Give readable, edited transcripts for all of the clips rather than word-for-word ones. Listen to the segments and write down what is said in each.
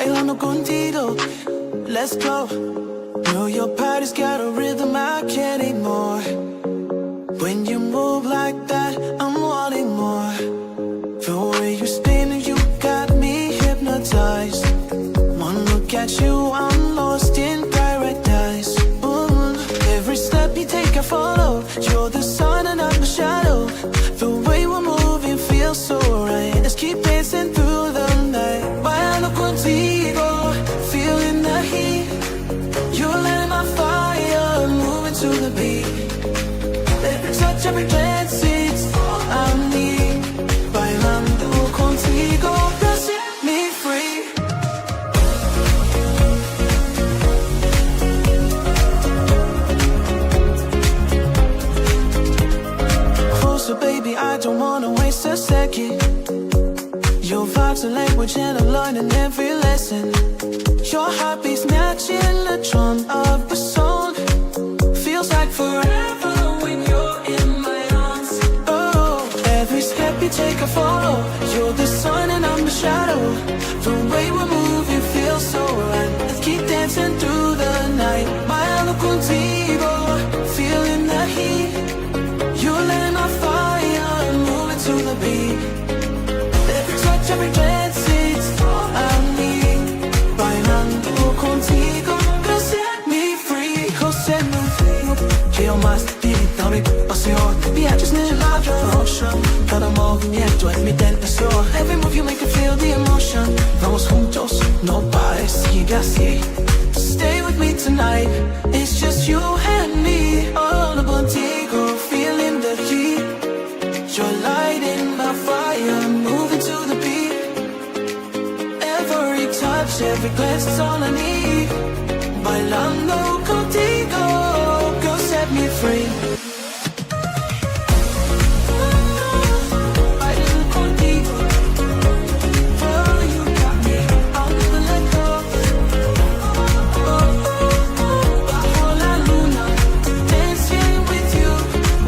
bailando contigo. Let's go. Know your body's got a rhythm I can't ignore. When you move like that, I'm wanting more. The way you spin, you got me hypnotized. One look at you, I'm lost in paradise. Every step you take, I follow. You're the sun and I'm the shadow. The way we're moving feels so right. Let's keep dancing through the night. Bailando contigo, feeling the heat. You're lighting my fire, moving to the beat. Every touch, every glance, it's all I need. Bailando contigo, girl, set me free. Closer, baby, I don't wanna waste a second. Your vibes are language and I'm learning every lesson. Your heartbeat's matching the drum of the song. Feels like forever when you're in my arms. Oh, every step you take I follow. You're the sun and I'm the shadow. The way we're moving feels so right. Let's keep dancing through the night. Bailando contigo, feeling the heat. You're letting my fire, moving to the beat. Every touch, every glance, it's all I need. Bailando contigo, girl, set me free. Girl, set me free. Quiero más de ti, dame pasión. Viajes en el ocean. Cada movimiento es mi tentación. Every move you make me feel the emotion. Vamos juntos, no pares, sigue así. Stay with me tonight. It's just you and me. All contigo, feeling the heat. You're lighting my fire, moving to the beat. Every touch, every glance is all I need. Bailando contigo, girl, set me free. Bailando contigo, oh, you got me, I'll never let go. Bajo la luna, dancing with you,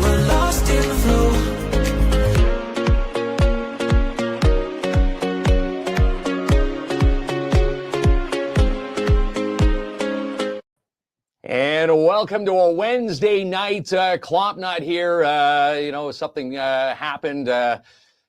we're lost in the flow. And welcome to a Wednesday night. KLOMP not here. Something happened. A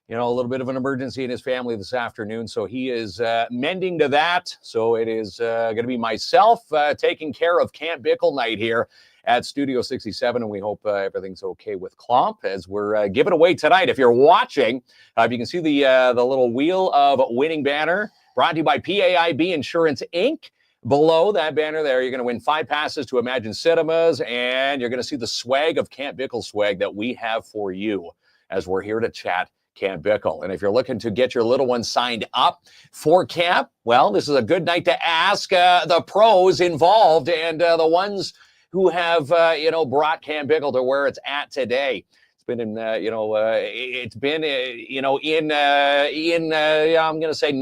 little bit of an emergency in his family this afternoon. So he is mending to that. So it is going to be myself taking care of Camp Bickell night here at Studio 67. And we hope everything's okay with KLOMP as we're giving away tonight. If you're watching, if you can see the little Wheel of Winning banner brought to you by PAIB Insurance, Inc. Below that banner there, you're going to win 5 passes to Imagine Cinemas, and you're going to see the swag of Camp Bickell swag that we have for you as we're here to chat Camp Bickell. And if you're looking to get your little one signed up for camp, well, this is a good night to ask the pros involved and the ones who have, brought Camp Bickell to where it's at today. It's been in, I'm going to say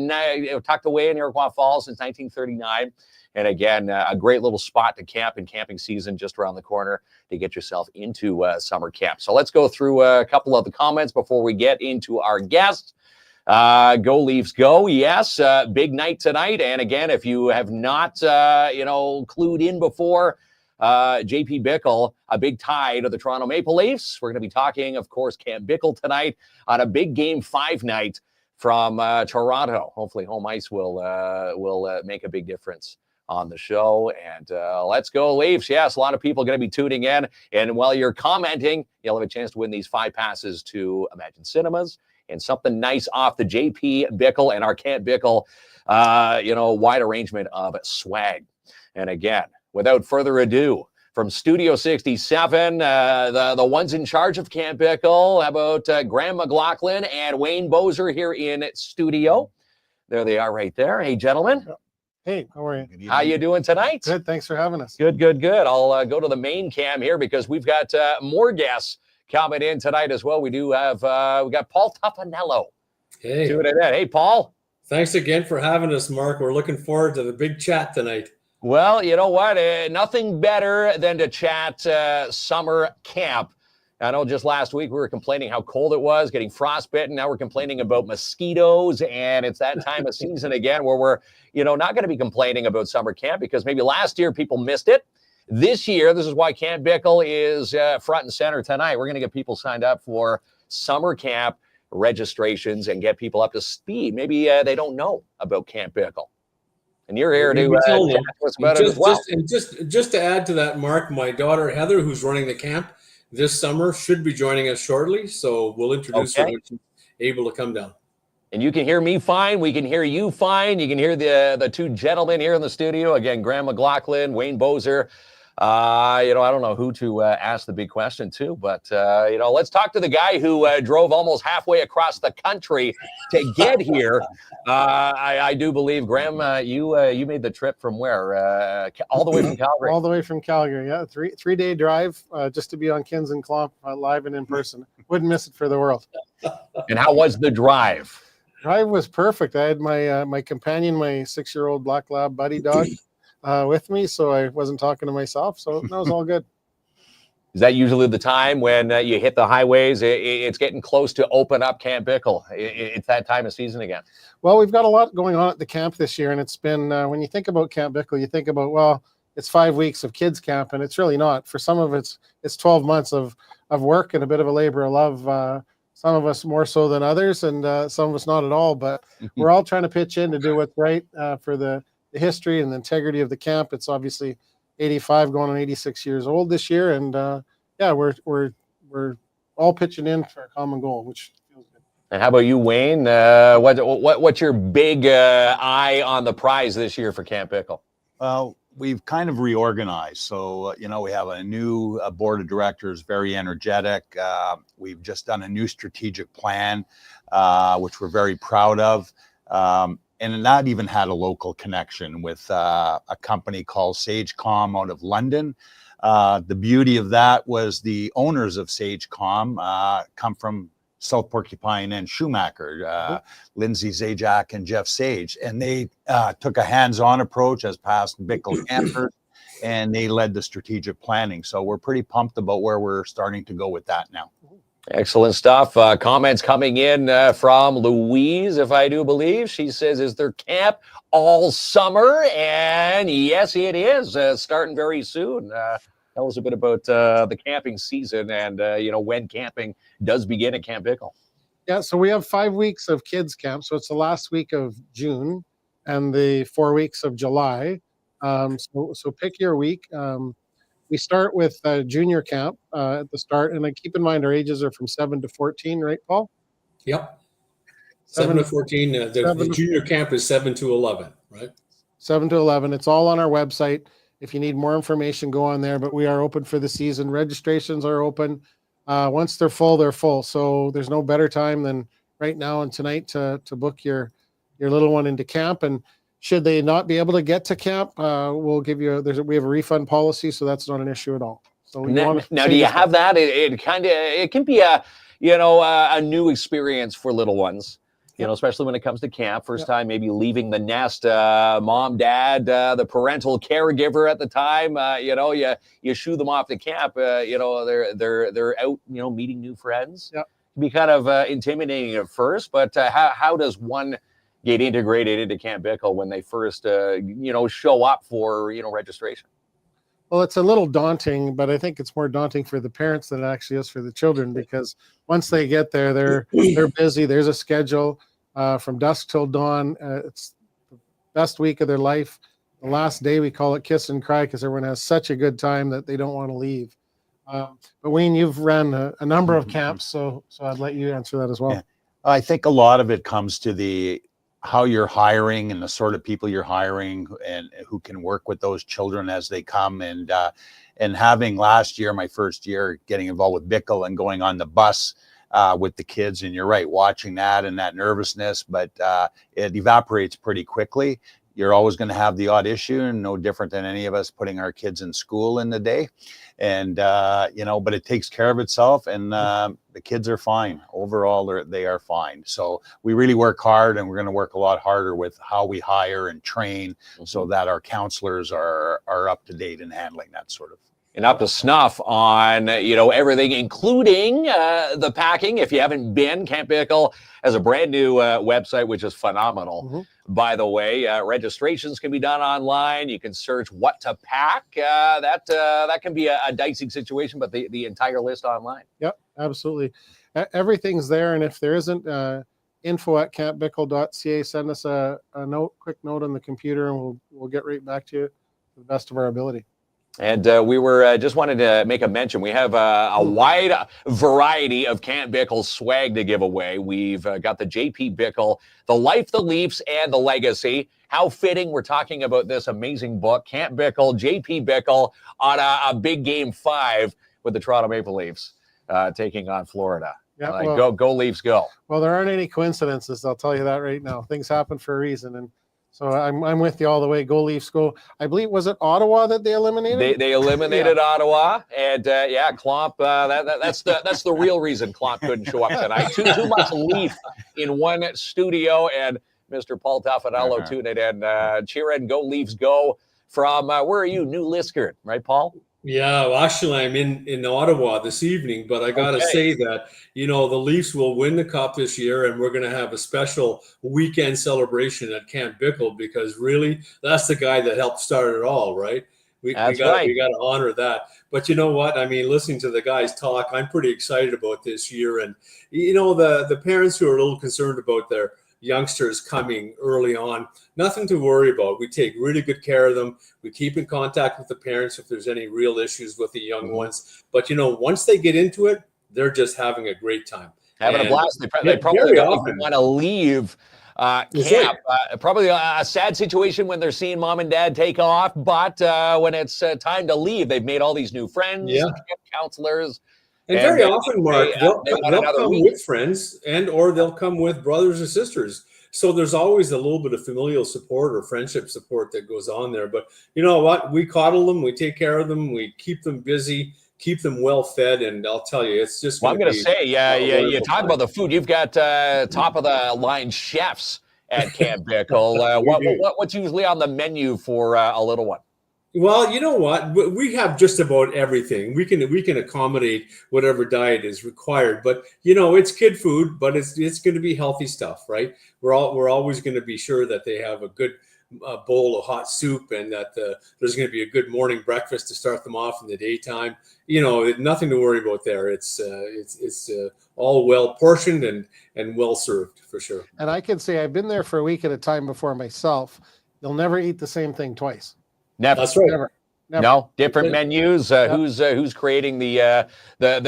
tucked away in Iroquois Falls since 1939. And again, a great little spot to camp in camping season just around the corner to get yourself into summer camp. So let's go through a couple of the comments before we get into our guests. Go Leafs go. Yes, big night tonight. And again, if you have not, clued in before, JP Bickell, a big tie to the Toronto Maple Leafs. We're going to be talking, of course, Camp Bickell tonight on a big Game 5 night from Toronto. Hopefully home ice will make a big difference on the show. And let's go Leafs. Yes, a lot of people going to be tuning in. And while you're commenting, you'll have a chance to win these 5 passes to Imagine Cinemas and something nice off the JP Bickell and our Camp Bickell, wide arrangement of swag. And again, without further ado, from Studio 67, the ones in charge of Camp Bickell, how about Graham McLaughlin and Wayne Bozer here in studio? There they are right there. Hey, gentlemen. Hey, how are you? How you doing tonight? Good, thanks for having us. Good, good, good. I'll go to the main cam here because we've got more guests coming in tonight as well. We do have, we got Paul Tuffanello. Hey. Doing it in. Hey, Paul. Thanks again for having us, Mark. We're looking forward to the big chat tonight. Well, you know what? Nothing better than to chat summer camp I know just last week we were complaining how cold it was, getting frostbitten. Now we're complaining about mosquitoes, and it's that time of season again where we're, not going to be complaining about summer camp because maybe last year people missed it. This year, this is why Camp Bickell is front and center tonight. We're going to get people signed up for summer camp registrations and get people up to speed. Maybe they don't know about Camp Bickell. And you're here to chat to us about it as well. Just to add to that, Mark, my daughter Heather, who's running the camp this summer, should be joining us shortly. So we'll introduce her when she's able to come down. And you can hear me fine. We can hear you fine. You can hear the two gentlemen here in the studio. Again, Graham McLaughlin, Wayne Bozer. I don't know who to ask the big question to, but, let's talk to the guy who drove almost halfway across the country to get here. I do believe, Graham, you made the trip from where? All the way from Calgary? All the way from Calgary, yeah. Three-day drive just to be on KINZ and KLOMP live and in person. Wouldn't miss it for the world. And how was the drive? Drive was perfect. I had my companion, my 6-year-old black lab buddy dog, with me, so I wasn't talking to myself, so that was all good. Is that usually the time when you hit the highways? It's getting close to open up Camp Bickell. It's that time of season again. Well, we've got a lot going on at the camp this year, and it's been, when you think about Camp Bickell, you think about, well, it's 5 weeks of kids camp, and it's really not. For some of it's 12 months of work and a bit of a labor of love. Some of us more so than others, and some of us not at all, but we're all trying to pitch in to do what's right for the history and the integrity of the camp. It's obviously 85 going on 86 years old this year, and we're all pitching in for a common goal, which feels good. And how about you, Wayne? What's your big eye on the prize this year for Camp Bickell? Well, we've kind of reorganized. So, we have a new board of directors, very energetic. We've just done a new strategic plan, which we're very proud of. And that even had a local connection with a company called Sagecom out of London. The beauty of that was the owners of Sagecom come from South Porcupine and Schumacher, Lindsay Zajac and Jeff Sage. And they took a hands-on approach as past Bickell campers, and they led the strategic planning. So we're pretty pumped about where we're starting to go with that now. Excellent stuff. Comments coming in from Louise, if I do believe. She says, is there camp all summer? And yes, it is, starting very soon. Tell us a bit about the camping season and, when camping does begin at Camp Bickell. Yeah, so we have 5 weeks of kids camp. So it's the last week of June and the 4 weeks of July. So pick your week. We start with junior camp at the start, and keep in mind our ages are from 7 to 14, right, Paul? Yep. 7 to 14. The junior camp is 7 to 11, right? 7 to 11. It's all on our website. If you need more information, go on there. But we are open for the season. Registrations are open. Once they're full, they're full. So there's no better time than right now and tonight to book your little one into camp. And should they not be able to get to camp, we'll give you we have a refund policy, so that's not an issue at all. So now do you have that? It can be a new experience for little ones, especially when it comes to camp. First time maybe leaving the nest, mom, dad, the parental caregiver at the time, you shoo them off to camp, they're out, meeting new friends. Yeah. It can be kind of intimidating at first, but how does one get integrated into Camp Bickell when they first, show up for, registration? Well, it's a little daunting, but I think it's more daunting for the parents than it actually is for the children, because once they get there, they're busy. There's a schedule from dusk till dawn. It's the best week of their life. The last day, we call it kiss and cry because everyone has such a good time that they don't want to leave. But Wayne, you've ran a number of camps, so I'd let you answer that as well. Yeah. I think a lot of it comes to how you're hiring and the sort of people you're hiring and who can work with those children as they come. And having last year, my first year, getting involved with Bickell and going on the bus with the kids, and you're right, watching that and that nervousness, but it evaporates pretty quickly. You're always going to have the odd issue, and no different than any of us putting our kids in school in the day. And, but it takes care of itself, and the kids are fine. Overall, they are fine. So we really work hard, and we're going to work a lot harder with how we hire and train so that our counselors are up to date in handling that sort of and up to snuff on, everything, including the packing. If you haven't been, Camp Bickell has a brand new website, which is phenomenal. By the way, registrations can be done online. You can search what to pack. That can be a dicey situation, but the entire list online. Yep, absolutely. Everything's there. And if there isn't, info@campbickell.ca, send us a quick note on the computer, and we'll get right back to you to the best of our ability. And we were just wanted to make a mention. We have a wide variety of Camp Bickell swag to give away. We've got the JP Bickell, The Life, the Leafs, and the Legacy. How fitting we're talking about this amazing book, Camp Bickell, JP Bickell, on a big Game 5 with the Toronto Maple Leafs taking on Florida. Yeah, go Leafs, go. Well, there aren't any coincidences. I'll tell you that right now. Things happen for a reason, and so I'm with you all the way. Go Leafs, go! I believe, was it Ottawa that they eliminated? They eliminated Ottawa, and KLOMP. That's the real reason KLOMP couldn't show up tonight. Too much Leaf in one studio, and Mr. Paul Taffanello tuning in. Cheer and go Leafs, go! From where are you? New Liskeard, right, Paul? Yeah, well, actually, I'm in Ottawa this evening, but I got to say that, the Leafs will win the Cup this year, and we're going to have a special weekend celebration at Camp Bickell, because really, that's the guy that helped start it all, right? We got to honor that. But you know what? I mean, listening to the guys talk, I'm pretty excited about this year. And, the parents who are a little concerned about their youngsters coming early on, nothing to worry about. We take really good care of them. We keep in contact with the parents if there's any real issues with the young ones. But, once they get into it, they're just having a great time. Having a blast. They probably don't want to leave camp. Probably a sad situation when they're seeing mom and dad take off. But when it's time to leave, they've made all these new friends, counselors. And very often, Mark, they'll come with friends or they'll come with brothers or sisters. So there's always a little bit of familial support or friendship support that goes on there. But you know what? We coddle them. We take care of them. We keep them busy, keep them well fed. And I'll tell you, it's just I'm going to say, you talk about the food. You've got top of the line chefs at Camp Bickell. What's usually on the menu for a little one? Well, you know what? We have just about everything. We can accommodate whatever diet is required. But it's kid food, but it's going to be healthy stuff, right? We're always going to be sure that they have a good bowl of hot soup, and that there's going to be a good morning breakfast to start them off in the daytime. Nothing to worry about there. It's all well portioned and well served for sure. And I can say I've been there for a week at a time before myself. You'll never eat the same thing twice. Never. That's right. Never. No, different menus. Who's creating the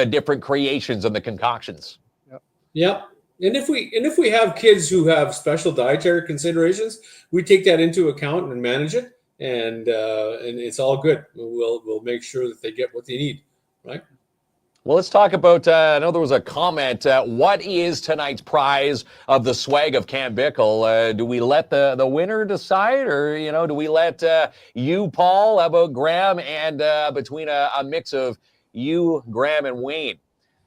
different creations and the concoctions? Yep. And if we have kids who have special dietary considerations, we take that into account and manage it, and it's all good. We'll make sure that they get what they need, right? Well, let's talk about, I know there was a comment, what is tonight's prize of the swag of Camp Bickell? Do we let the winner decide, or, do we let you, Paul, how about Graham, and between a mix of you, Graham, and Wayne?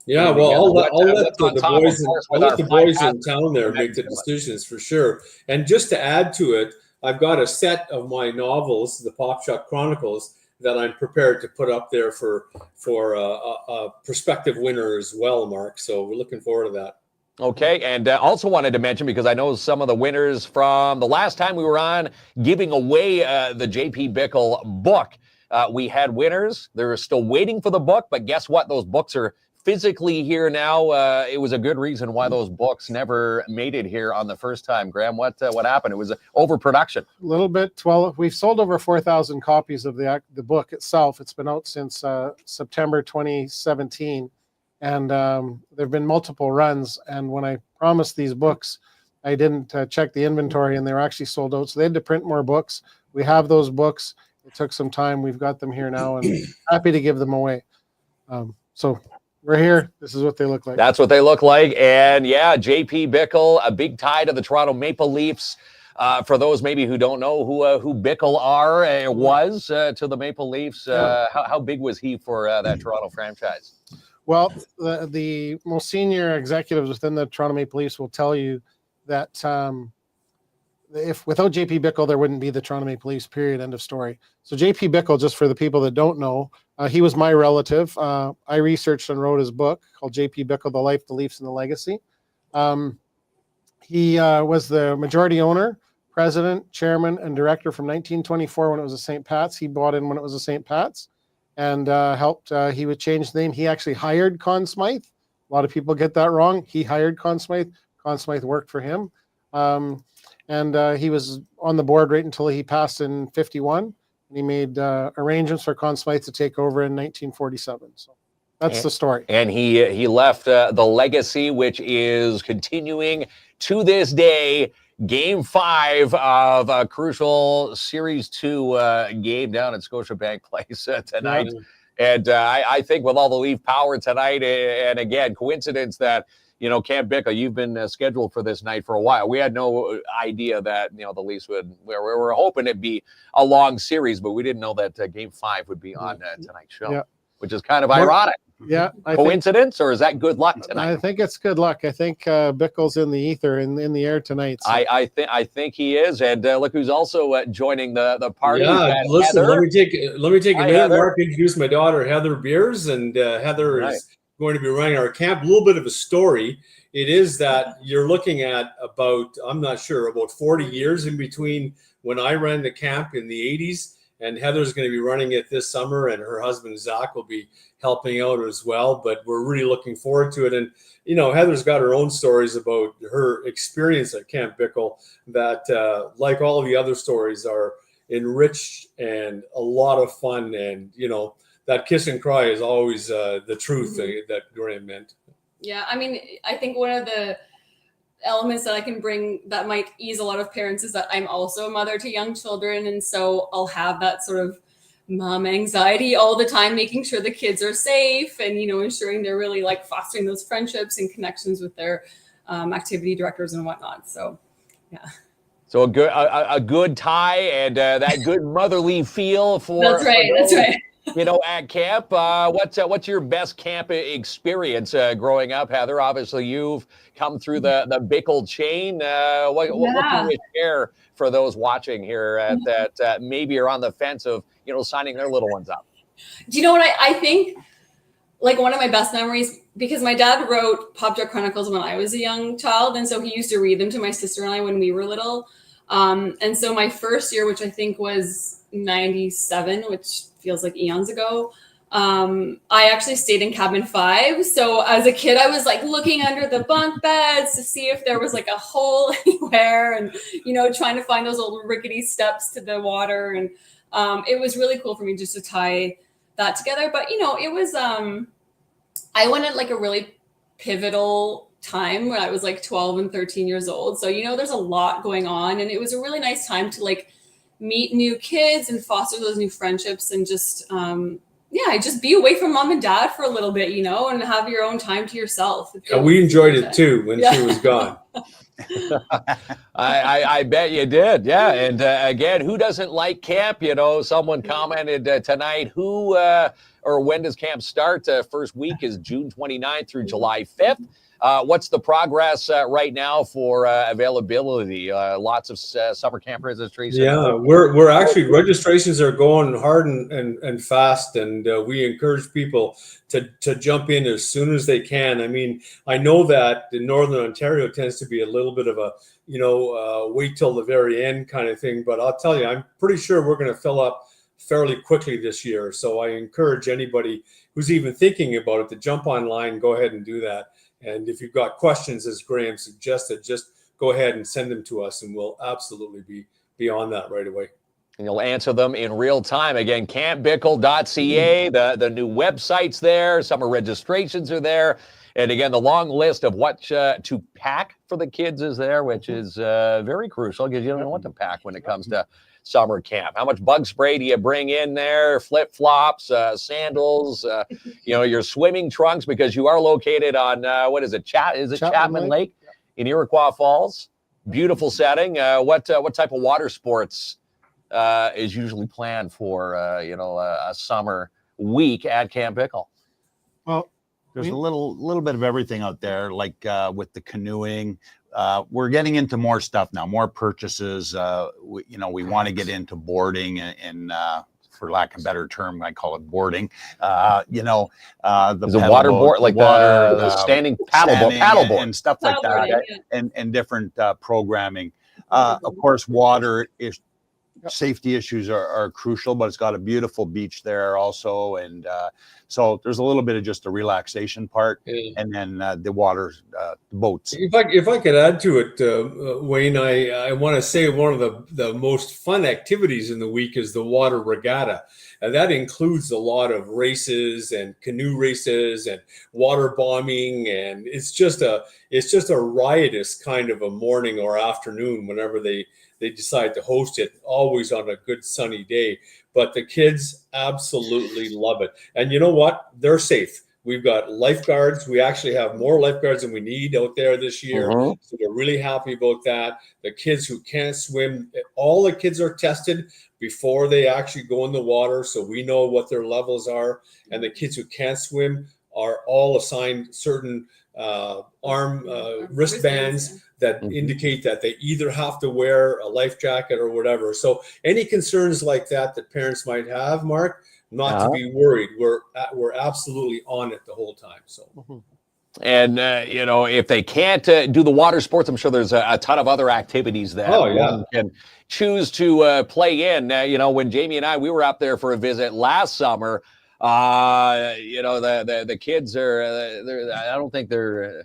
Yeah, well, I'll let the boys in town there make the decisions for sure. And just to add to it, I've got a set of my novels, the Pop Shot Chronicles, that I'm prepared to put up there for a prospective winner as well, Mark. So we're looking forward to that. Okay, and also wanted to mention, because I know some of the winners from the last time we were on giving away the JP Bickell book. We had winners. They're still waiting for the book, but guess what? Those books are physically here now. It was a good reason why those books never made it here on the first time. Graham, what happened? It was overproduction. A little bit. Well, we've sold over 4,000 copies of the book itself. It's been out since September 2017, and there have been multiple runs. And when I promised these books, I didn't check the inventory, and they were actually sold out. So they had to print more books. We have those books. It took some time. We've got them here now, and happy to give them away. So we're here. This is what they look like. That's what they look like. And yeah, JP Bickell, a big tie to the Toronto Maple Leafs. For those maybe who don't know who Bickell was to the Maple Leafs, how big was he for that Toronto franchise? Well, the most senior executives within the Toronto Maple Leafs will tell you that if without JP Bickell, there wouldn't be the Toronto Maple Leafs, period, end of story. So JP Bickell, just for the people that don't know, he was my relative. I researched and wrote his book called JP Bickell, The Life, the Leafs, and the Legacy. He was the majority owner, president, chairman, and director from 1924 when it was a St. Pat's. He bought in when it was a St. Pat's and helped. He would change the name. He actually hired Conn Smythe. A lot of people get that wrong. He hired Conn Smythe. Conn Smythe worked for him. And he was on the board right until he passed in 51. And he made arrangements for Conn Smythe to take over in 1947. So that's the story. And he left the legacy, which is continuing to this day. Game 5 of a crucial Series 2 game down at Scotiabank Place tonight. Yeah. And I think with all the Leaf power tonight, and again, coincidence that, you know, Camp Bickell, you've been scheduled for this night for a while. We had no idea that, you know, the Leafs would, we were hoping it'd be a long series, but we didn't know that Game 5 would be on tonight's show, which is kind of ironic. Yeah. Coincidence, or is that good luck tonight? I think it's good luck. I think Bickell's in the ether, in the air tonight. So. I think he is. And look who's also joining the party. Yeah, listen, Heather. let me take a minute, Heather. Mark, to introduce my daughter, Heather Beers. And Heather is going to be running our camp. A little bit of a story. It is that you're looking at about, I'm not sure, about 40 years in between when I ran the camp in the 80s, and Heather's going to be running it this summer, and her husband, Zach, will be helping out as well. But we're really looking forward to it. And, you know, Heather's got her own stories about her experience at Camp Bickell that, like all of the other stories, are enriched and a lot of fun. And, you know, that kiss and cry is always the truth that Graham meant. Yeah, I mean, I think one of the elements that I can bring that might ease a lot of parents is that I'm also a mother to young children. And so I'll have that sort of mom anxiety all the time, making sure the kids are safe and, you know, ensuring they're really like fostering those friendships and connections with their activity directors and whatnot. So, yeah. So a good tie and that good motherly feel for. That's right. That's right. You know, at camp, what's your best camp experience growing up, Heather? Obviously, you've come through the Bickell chain. What can you share for those watching here that maybe are on the fence of, you know, signing their little ones up? Do you know what I think? Like one of my best memories, because my dad wrote Pop Junk Chronicles when I was a young child, and so he used to read them to my sister and I when we were little. And so my first year, which I think was 97, which feels like eons ago, I actually stayed in cabin 5. So as a kid, I was like looking under the bunk beds to see if there was like a hole anywhere, and, you know, trying to find those old rickety steps to the water. And it was really cool for me just to tie that together. But, you know, it was, I went at like a really pivotal time when I was like 12 and 13 years old. So, you know, there's a lot going on, and it was a really nice time to like meet new kids and foster those new friendships and just, just be away from mom and dad for a little bit, you know, and have your own time to yourself. And we enjoyed it too when she was gone. I bet you did. Yeah. And again, who doesn't like camp? You know, someone commented tonight, who or when does camp start? First week is June 29th through July 5th. What's the progress right now for availability? Lots of summer camp registrations. Yeah, we're actually, registrations are going hard and fast, and we encourage people to jump in as soon as they can. I mean, I know that in Northern Ontario tends to be a little bit of a, you know, wait till the very end kind of thing, but I'll tell you, I'm pretty sure we're going to fill up fairly quickly this year. So I encourage anybody who's even thinking about it to jump online, go ahead and do that. And if you've got questions, as Graham suggested, just go ahead and send them to us, and we'll absolutely be on that right away. And you'll answer them in real time. Again, campbickell.ca, the new website's there. Summer registrations are there. And again, the long list of what to pack for the kids is there, which is very crucial because you don't know what to pack when it comes to summer camp. How much bug spray do you bring in there? Flip-flops, sandals, you know, your swimming trunks, because you are located on, what is it? Chapman Lake in Iroquois Falls? Beautiful setting. What type of water sports is usually planned for, you know, a summer week at Camp Bickell? Well, there's a little bit of everything out there, like with the canoeing. We're getting into more stuff now, more purchases. We want to get into boarding and for lack of a better term, I call it boarding. The water board, like the standing paddle board and stuff like that, and different programming. Of course, water is. Safety issues are crucial, but it's got a beautiful beach there also, and so there's a little bit of just a relaxation part, and then the water, the boats. If I could add to it, Wayne, I want to say one of the most fun activities in the week is the water regatta, and that includes a lot of races and canoe races and water bombing, and it's just a riotous kind of a morning or afternoon whenever they decide to host it, always on a good sunny day. But the kids absolutely love it. And you know what? They're safe. We've got lifeguards. We actually have more lifeguards than we need out there this year. So we're really happy about that. The kids who can't swim, all the kids are tested before they actually go in the water, so we know what their levels are. And the kids who can't swim are all assigned certain wristbands that indicate that they either have to wear a life jacket or whatever. So any concerns like that parents might have, Mark, not to be worried. We're absolutely on it the whole time. So. And, if they can't do the water sports, I'm sure there's a ton of other activities that one can choose to play in. When Jamie and we were up there for a visit last summer, the kids are, I don't think they're,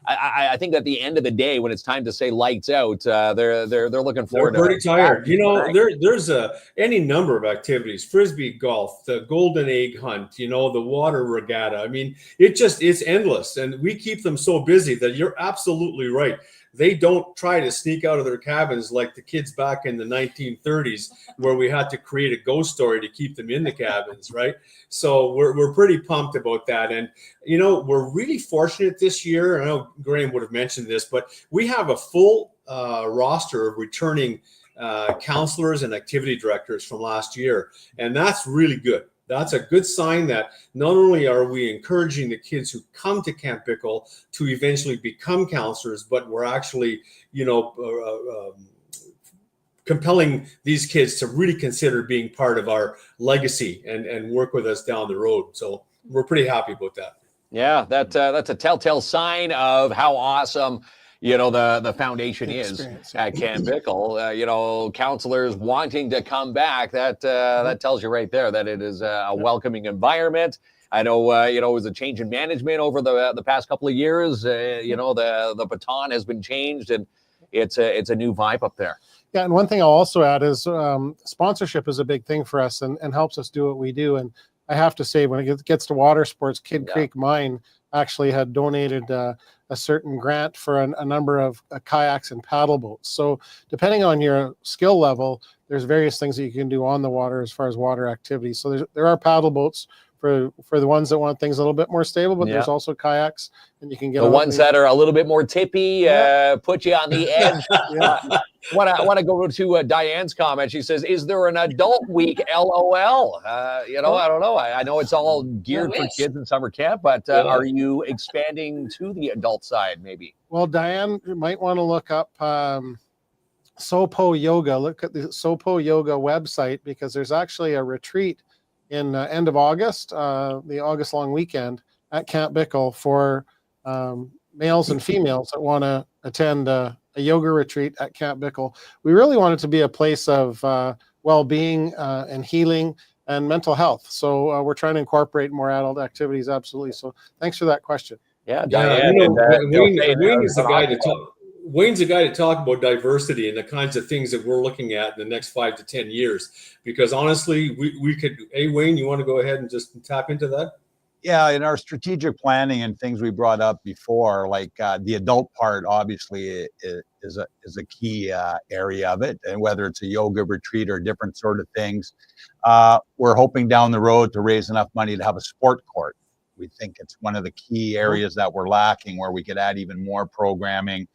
I think at the end of the day, when it's time to say lights out, they're looking forward. They're pretty tired. There's any number of activities: frisbee golf, the golden egg hunt, the water regatta. I mean, it's endless, and we keep them so busy that you're absolutely right. They don't try to sneak out of their cabins like the kids back in the 1930s, where we had to create a ghost story to keep them in the cabins, right? So we're pretty pumped about that. And, we're really fortunate this year. I know Graham would have mentioned this, but we have a full roster of returning counselors and activity directors from last year. And that's really good. That's a good sign that not only are we encouraging the kids who come to Camp Bickell to eventually become counselors, but we're actually, compelling these kids to really consider being part of our legacy and work with us down the road. So we're pretty happy about that. Yeah, that's a telltale sign of how awesome the foundation is at Camp Bickell. Counselors wanting to come back. That tells you right there that it is a welcoming environment. I know, it was a change in management over the past couple of years. The baton has been changed, and it's a new vibe up there. Yeah, and one thing I'll also add is sponsorship is a big thing for us and helps us do what we do. And I have to say, when it gets to water sports, Kid Creek Mine actually had donated a certain grant for a number of kayaks and paddle boats. So depending on your skill level, there's various things that you can do on the water as far as water activities. So there are paddle boats for the ones that want things a little bit more stable, but there's also kayaks, and you can get the ones that are a little bit more tippy, put you on the edge. I want to go to Diane's comment. She says, "Is there an adult week?" LOL. I don't know. I know it's all geared for kids in summer camp, but are you expanding to the adult side, maybe? Well, Diane, you might want to look up Sopo Yoga. Look at the Sopo Yoga website, because there's actually a retreat in end of August, the August long weekend at Camp Bickell for males and females that want to attend a yoga retreat at Camp Bickell. We really want it to be a place of well-being and healing and mental health. So we're trying to incorporate more adult activities. Absolutely. So thanks for that question. Yeah, Diane. Wayne is the guy to talk. Wayne's the guy to talk about diversity and the kinds of things that we're looking at in the next 5 to 10 years. Because honestly, we could. Hey, Wayne, you want to go ahead and just tap into that? Yeah, in our strategic planning and things we brought up before, like the adult part, obviously is a key area of it, and whether it's a yoga retreat or different sort of things, we're hoping down the road to raise enough money to have a sport court. We think it's one of the key areas that we're lacking, where we could add even more programming.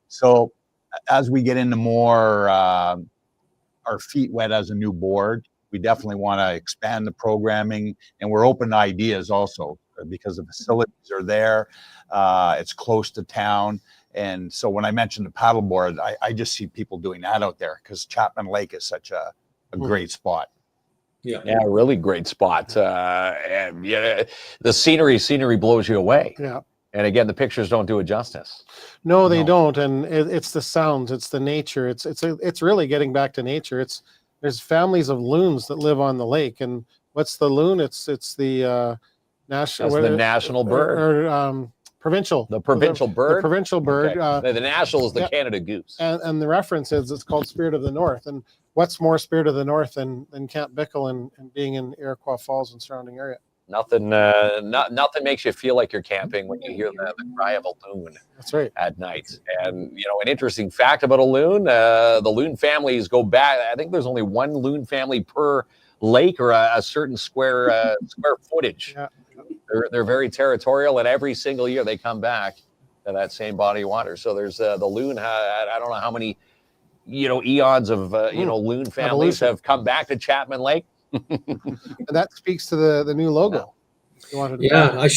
So as we get into more our feet wet as a new board, we definitely want to expand the programming, and we're open to ideas also because the facilities are there. It's close to town. And so when I mentioned the paddleboard, I just see people doing that out there because Chapman Lake is such a great spot. Yeah, really great spot. And yeah, the scenery blows you away. Yeah. And again, the pictures don't do it justice. No, they don't. And it's the sounds, it's the nature. It's really getting back to nature. There's families of loons that live on the lake. And what's the loon? It's the national. That's the national bird. Or provincial. The provincial bird. The provincial bird. Okay. The national is the Canada goose. And the reference is it's called Spirit of the North. And what's more Spirit of the North than Camp Bickell and being in Iroquois Falls and surrounding area? Nothing makes you feel like you're camping when you hear the cry of a loon. That's right. At night. And an interesting fact about a loon: the loon families go back. I think there's only one loon family per lake or a certain square footage. Yeah. They're very territorial, and every single year they come back to that same body of water. So there's the loon. I don't know how many eons of loon families have come back to Chapman Lake. And that speaks to the new logo. Yeah, we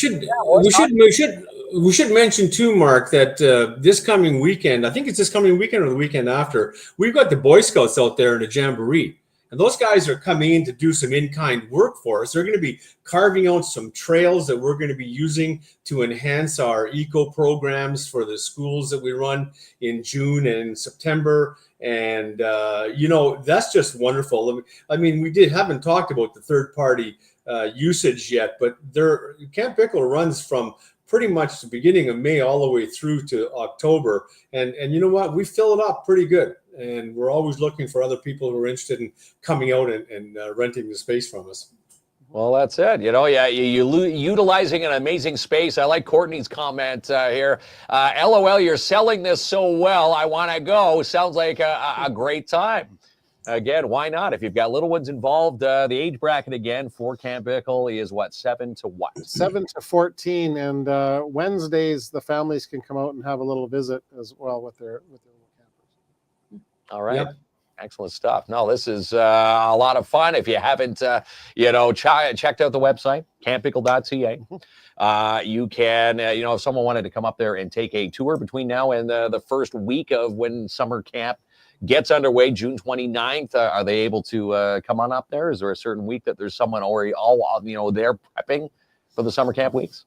should mention too, Mark, that this coming weekend, I think it's this coming weekend or the weekend after, we've got the Boy Scouts out there in a jamboree. And those guys are coming in to do some in-kind work for us. They're going to be carving out some trails that we're going to be using to enhance our eco programs for the schools that we run in June and September. And, that's just wonderful. I mean, haven't talked about the third-party usage yet, but Camp Bickell runs from pretty much the beginning of May all the way through to October. And you know what? We fill it up pretty good. And we're always looking for other people who are interested in coming out and renting the space from us. Well, that's it. You're utilizing an amazing space. I like Courtney's comment here. LOL, you're selling this so well. I want to go. Sounds like a great time. Again, why not? If you've got little ones involved, the age bracket again for Camp Bickell is what, 7 to what? 7 to 14. And Wednesdays, the families can come out and have a little visit as well with their little campers. All right. Yep. Excellent stuff. No, this is a lot of fun. If you haven't, checked out the website, campbickell.ca, you can, if someone wanted to come up there and take a tour between now and the first week of when summer camp gets underway, June 29th, are they able to come on up there? Is there a certain week that there's someone already there prepping for the summer camp weeks?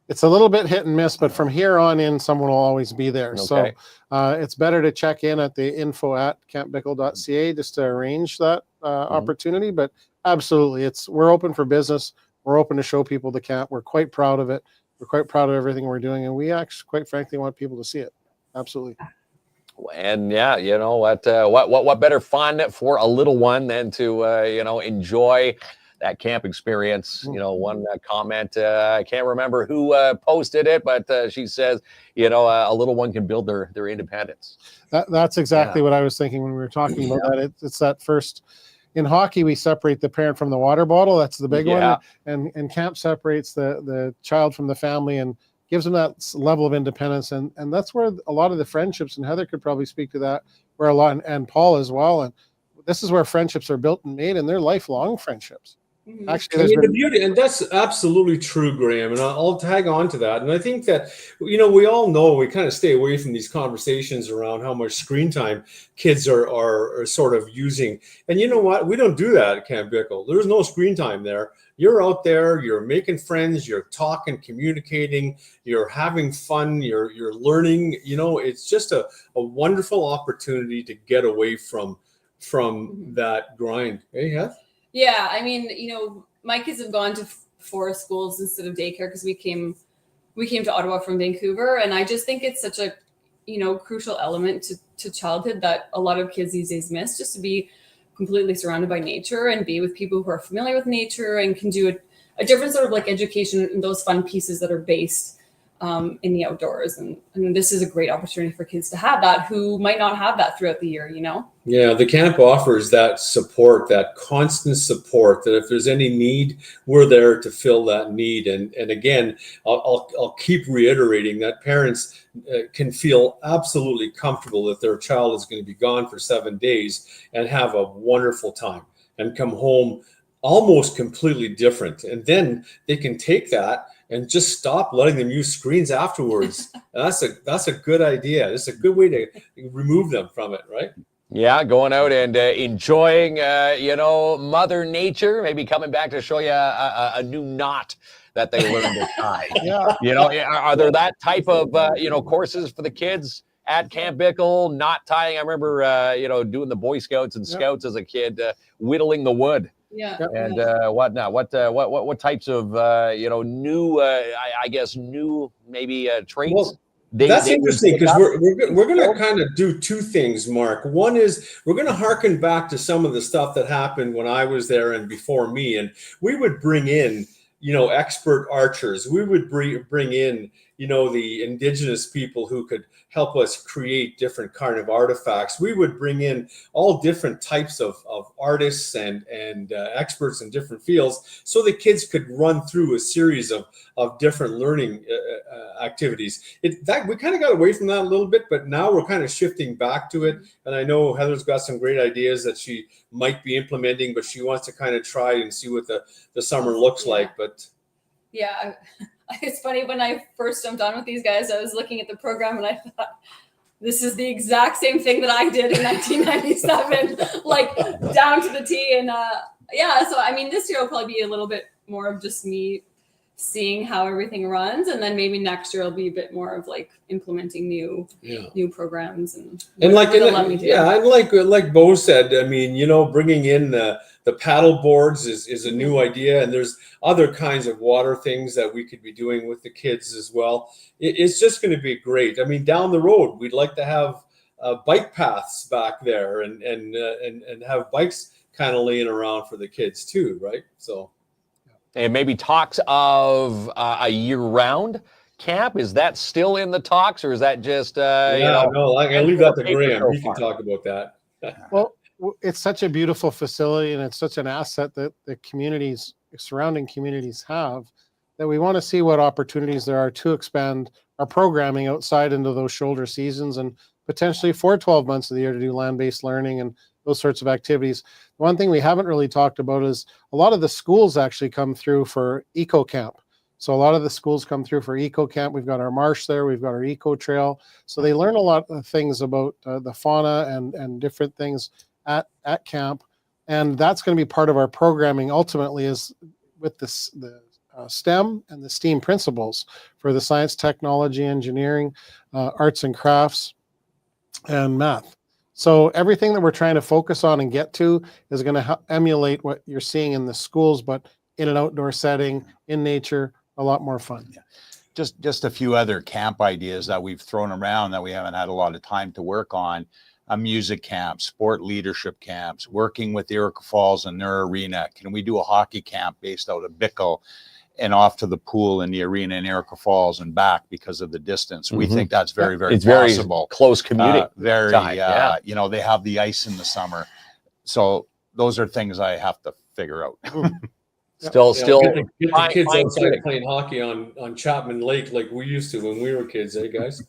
It's a little bit hit and miss, but from here on in, someone will always be there. Okay. So it's better to check in at the info@campbickell.ca just to arrange that opportunity. But absolutely, we're open for business. We're open to show people the camp. We're quite proud of it. We're quite proud of everything we're doing, and we actually, quite frankly, want people to see it. Absolutely. And yeah, what better fun for a little one than to enjoy that camp experience. One comment, I can't remember who posted it, but she says, a little one can build their independence. That's exactly what I was thinking when we were talking about that. It's that first. In hockey, we separate the parent from the water bottle. That's the big one. And camp separates the child from the family and gives them that level of independence. And that's where a lot of the friendships, and Heather could probably speak to that, where a lot, and Paul as well. And this is where friendships are built and made, and they're lifelong friendships. Actually, the beauty, and that's absolutely true, Graham, and I'll tag on to that. And I think that, we all know we kind of stay away from these conversations around how much screen time kids are sort of using. And you know what? We don't do that at Camp Bickell. There's no screen time there. You're out there, you're making friends, you're talking, communicating, you're having fun, you're learning. It's just a wonderful opportunity to get away from that grind. Hey, Heath? Yeah, I mean, my kids have gone to forest schools instead of daycare because we came to Ottawa from Vancouver, and I just think it's such a crucial element to childhood that a lot of kids these days miss, just to be completely surrounded by nature and be with people who are familiar with nature and can do a different sort of like education and those fun pieces that are based in the outdoors. And this is a great opportunity for kids to have that who might not have that throughout the year, Yeah, the camp offers that support, that constant support, that if there's any need, we're there to fill that need. And again, I'll keep reiterating that parents can feel absolutely comfortable that their child is going to be gone for 7 days and have a wonderful time. and come home almost completely different. And then they can take that and just stop letting them use screens afterwards. That's a good idea. It's a good way to remove them from it, right? Yeah, going out and enjoying, Mother Nature, maybe coming back to show you a new knot that they learned to tie. Yeah. Are there that type of, courses for the kids at Camp Bickell, knot tying? I remember, doing the Boy Scouts and Scouts as a kid, whittling the wood. Yeah. And what now? What types of new new maybe traits? Well, that's interesting, because we're going to kind of do two things, Mark. One is we're going to harken back to some of the stuff that happened when I was there and before me, and we would bring in expert archers. We would bring in the indigenous people who could help us create different kind of artifacts. We would bring in all different types of artists and experts in different fields, so the kids could run through a series of different learning activities. We kind of got away from that a little bit, but now we're kind of shifting back to it. And I know Heather's got some great ideas that she might be implementing, but she wants to kind of try and see what the summer looks like. But yeah, it's funny, when I first jumped on with these guys, I was looking at the program and I thought, this is the exact same thing that I did in 1997, like down to the T. And so I mean, this year will probably be a little bit more of just me seeing how everything runs, and then maybe next year will be a bit more of like implementing new programs and like Bo said, I mean, bringing in the paddle boards is a new idea, and there's other kinds of water things that we could be doing with the kids as well. It's just going to be great. I mean, down the road, we'd like to have bike paths back there and have bikes kind of laying around for the kids too, right? So. And maybe talks of a year-round camp. Is that still in the talks, or is that just No, I can leave that to Graham. He can talk about that. Well, it's such a beautiful facility, and it's such an asset that the surrounding communities have, that we want to see what opportunities there are to expand our programming outside into those shoulder seasons, and potentially for 12 months of the year to do land-based learning and those sorts of activities. One thing we haven't really talked about is a lot of the schools actually come through for eco camp. So a lot of the schools come through for eco camp. We've got our marsh there, we've got our eco trail. So they learn a lot of things about the fauna and different things at camp. And that's going to be part of our programming ultimately, is with the STEM and the STEAM principles for the science, technology, engineering, arts and crafts, and math. So everything that we're trying to focus on and get to is going to emulate what you're seeing in the schools, but in an outdoor setting, in nature, a lot more fun. Yeah. Just a few other camp ideas that we've thrown around that we haven't had a lot of time to work on. A music camp, sport leadership camps, working with Iroquois Falls and their arena. Can we do a hockey camp based out of Bickell and off to the pool in the arena in Iroquois Falls and back because of the distance? We think that's very, very possible. Very close commuting. They have the ice in the summer. So those are things I have to figure out. Still get the kids outside playing hockey on Chapman Lake like we used to when we were kids, guys?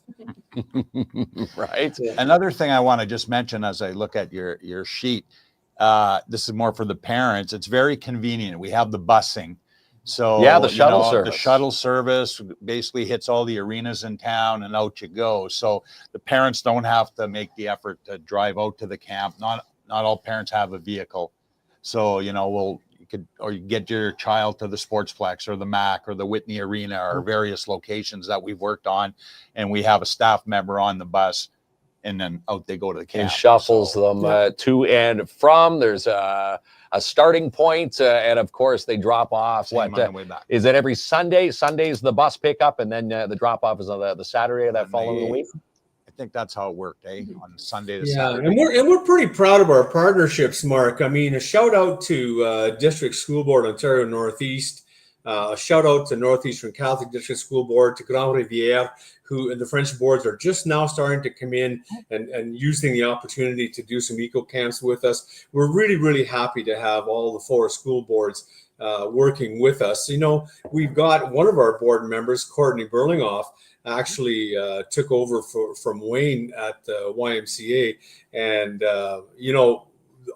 Right. Yeah. Another thing I want to just mention as I look at your sheet, this is more for the parents. It's very convenient. We have the busing. So the shuttle service. The shuttle service basically hits all the arenas in town and out you go. So the parents don't have to make the effort to drive out to the camp. Not all parents have a vehicle. So, you could get your child to the Sportsplex or the MAC or the Whitney Arena or various locations that we've worked on, and we have a staff member on the bus, and then out they go to the camp. And shuffles them to and from. There's a starting point, and of course they drop off. On the way back. Is it every Sunday? Sunday's the bus pickup, and then the drop off is on the Saturday of that following week. I think that's how it worked, on Sunday to Saturday. And we're pretty proud of our partnerships, Mark. I mean, a shout out to District School Board Ontario Northeast. A shout out to Northeastern Catholic District School Board, to Grand Rivière, who and the French boards are just now starting to come in and using the opportunity to do some eco camps with us. We're really, really happy to have all the 4 school boards working with us. We've got one of our board members, Courtney Burlingoff, actually took over from Wayne at the YMCA, and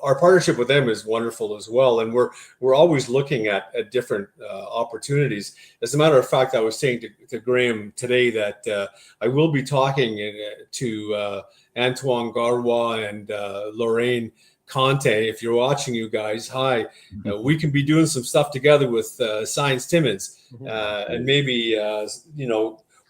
our partnership with them is wonderful as well, and we're always looking at different opportunities. As a matter of fact, I was saying to Graham today that I will be talking to Antoine Garwa and Lorraine Conte. If you're watching, you guys, hi. We can be doing some stuff together with Science Timmins, and maybe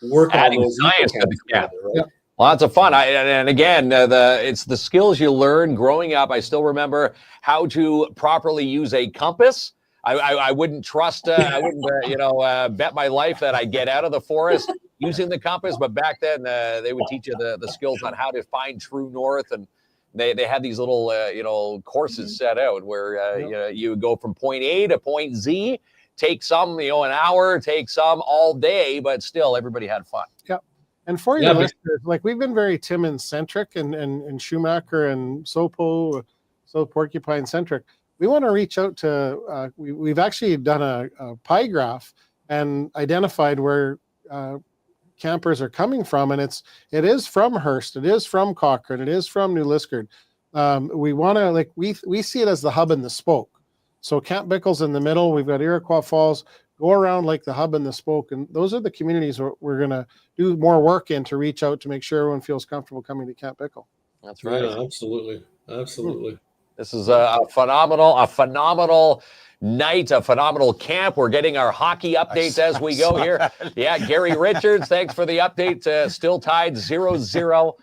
work Adding on those science to the eco-camps camp. together, right? Lots of fun. And again, it's the skills you learn growing up. I still remember how to properly use a compass. I wouldn't trust, I wouldn't, bet my life that I get out of the forest using the compass. But back then, they would teach you the skills on how to find true north. And they had these little, courses set out where you would go from point A to point Z, take some, an hour, take some all day, but still everybody had fun. Yeah. And for your listeners, like we've been very Timmins centric and Schumacher and Sopo Porcupine centric. We want to reach out to, we've actually done a pie graph and identified where campers are coming from. And it is from Hearst, it is from Cochrane, it is from New Liskeard. We want to, we see it as the hub and the spoke. So Camp Bickell's in the middle. We've got Iroquois Falls, go around like the hub and the spoke. And those are the communities we're going to do more work in to reach out to make sure everyone feels comfortable coming to Camp Bickell. That's right. Yeah, absolutely. Absolutely. This is a phenomenal night, a phenomenal camp. We're getting our hockey updates as we go here. Yeah, Gary Richards, thanks for the update. Still tied 0-0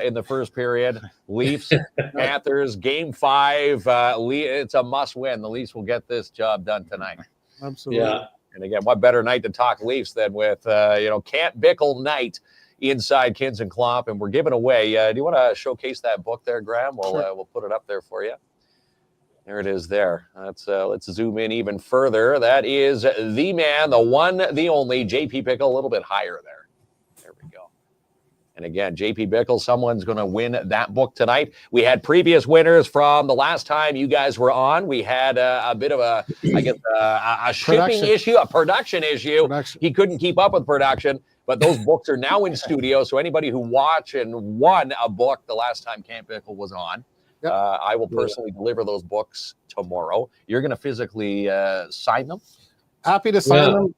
in the first period. Leafs, Panthers, Game 5. It's a must win. The Leafs will get this job done tonight. Absolutely. Yeah. And again, what better night to talk Leafs than with, Camp Bickell night inside KINZ and KLOMP, and we're giving away. Do you want to showcase that book there, Graham? We'll put it up there for you. There it is there. Let's zoom in even further. That is the man, the one, the only, JP Bickell, a little bit higher there. There we go. And again, JP Bickell, someone's going to win that book tonight. We had previous winners from the last time you guys were on. We had a bit of a shipping issue, a production issue. He couldn't keep up with production. But those books are now in studio, so anybody who watched and won a book the last time Camp Bickell was on, I will personally deliver those books tomorrow. You're going to physically sign them? Happy to sign them.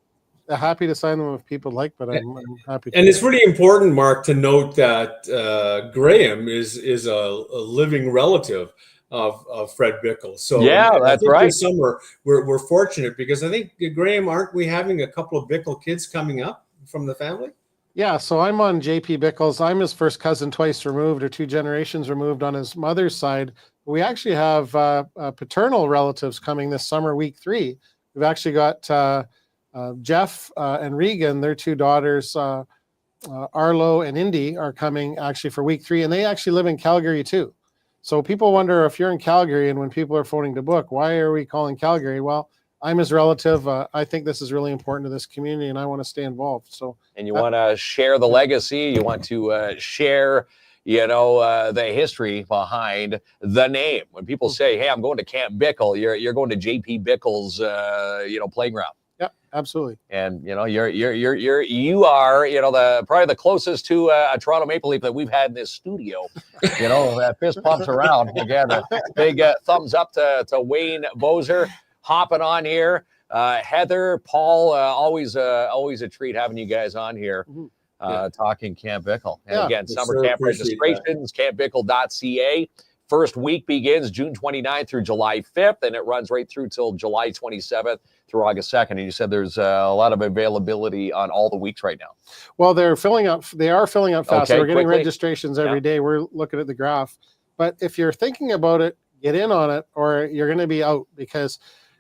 Happy to sign them if people like, but I'm happy to. And it's really important, Mark, to note that Graham is a living relative of Fred Bickell. So yeah, that's right. This summer, we're fortunate because I think, Graham, aren't we having a couple of Bickell kids coming up from the family? Yeah, so I'm on JP Bickell's. I'm his first cousin twice removed, or 2 generations removed on his mother's side. We actually have paternal relatives coming this summer, week 3. We've actually got Jeff and Regan, their 2 daughters, Arlo and Indy, are coming actually for week 3, and they actually live in Calgary too. So people wonder, if you're in Calgary and when people are phoning to book, why are we calling Calgary? Well, I'm his relative. I think this is really important to this community, and I want to stay involved. So, and you want to share the legacy. You want to share, the history behind the name. When people say, "Hey, I'm going to Camp Bickell," you're going to JP Bickell's, playground. Yeah, absolutely. And you are probably the closest to a Toronto Maple Leaf that we've had in this studio. Fist pumps around again. Big thumbs up to Wayne Bozer. Hopping on here, Heather, Paul, always a treat having you guys on here, talking Camp Bickell. And again, summer camp registrations, campbickell.ca. First week begins June 29th through July 5th, and it runs right through till July 27th through August 2nd. And you said there's a lot of availability on all the weeks right now. Well, they are filling up fast. Okay, We're getting quickly. Registrations every day. We're looking at the graph. But if you're thinking about it, get in on it, or you're going to be out, because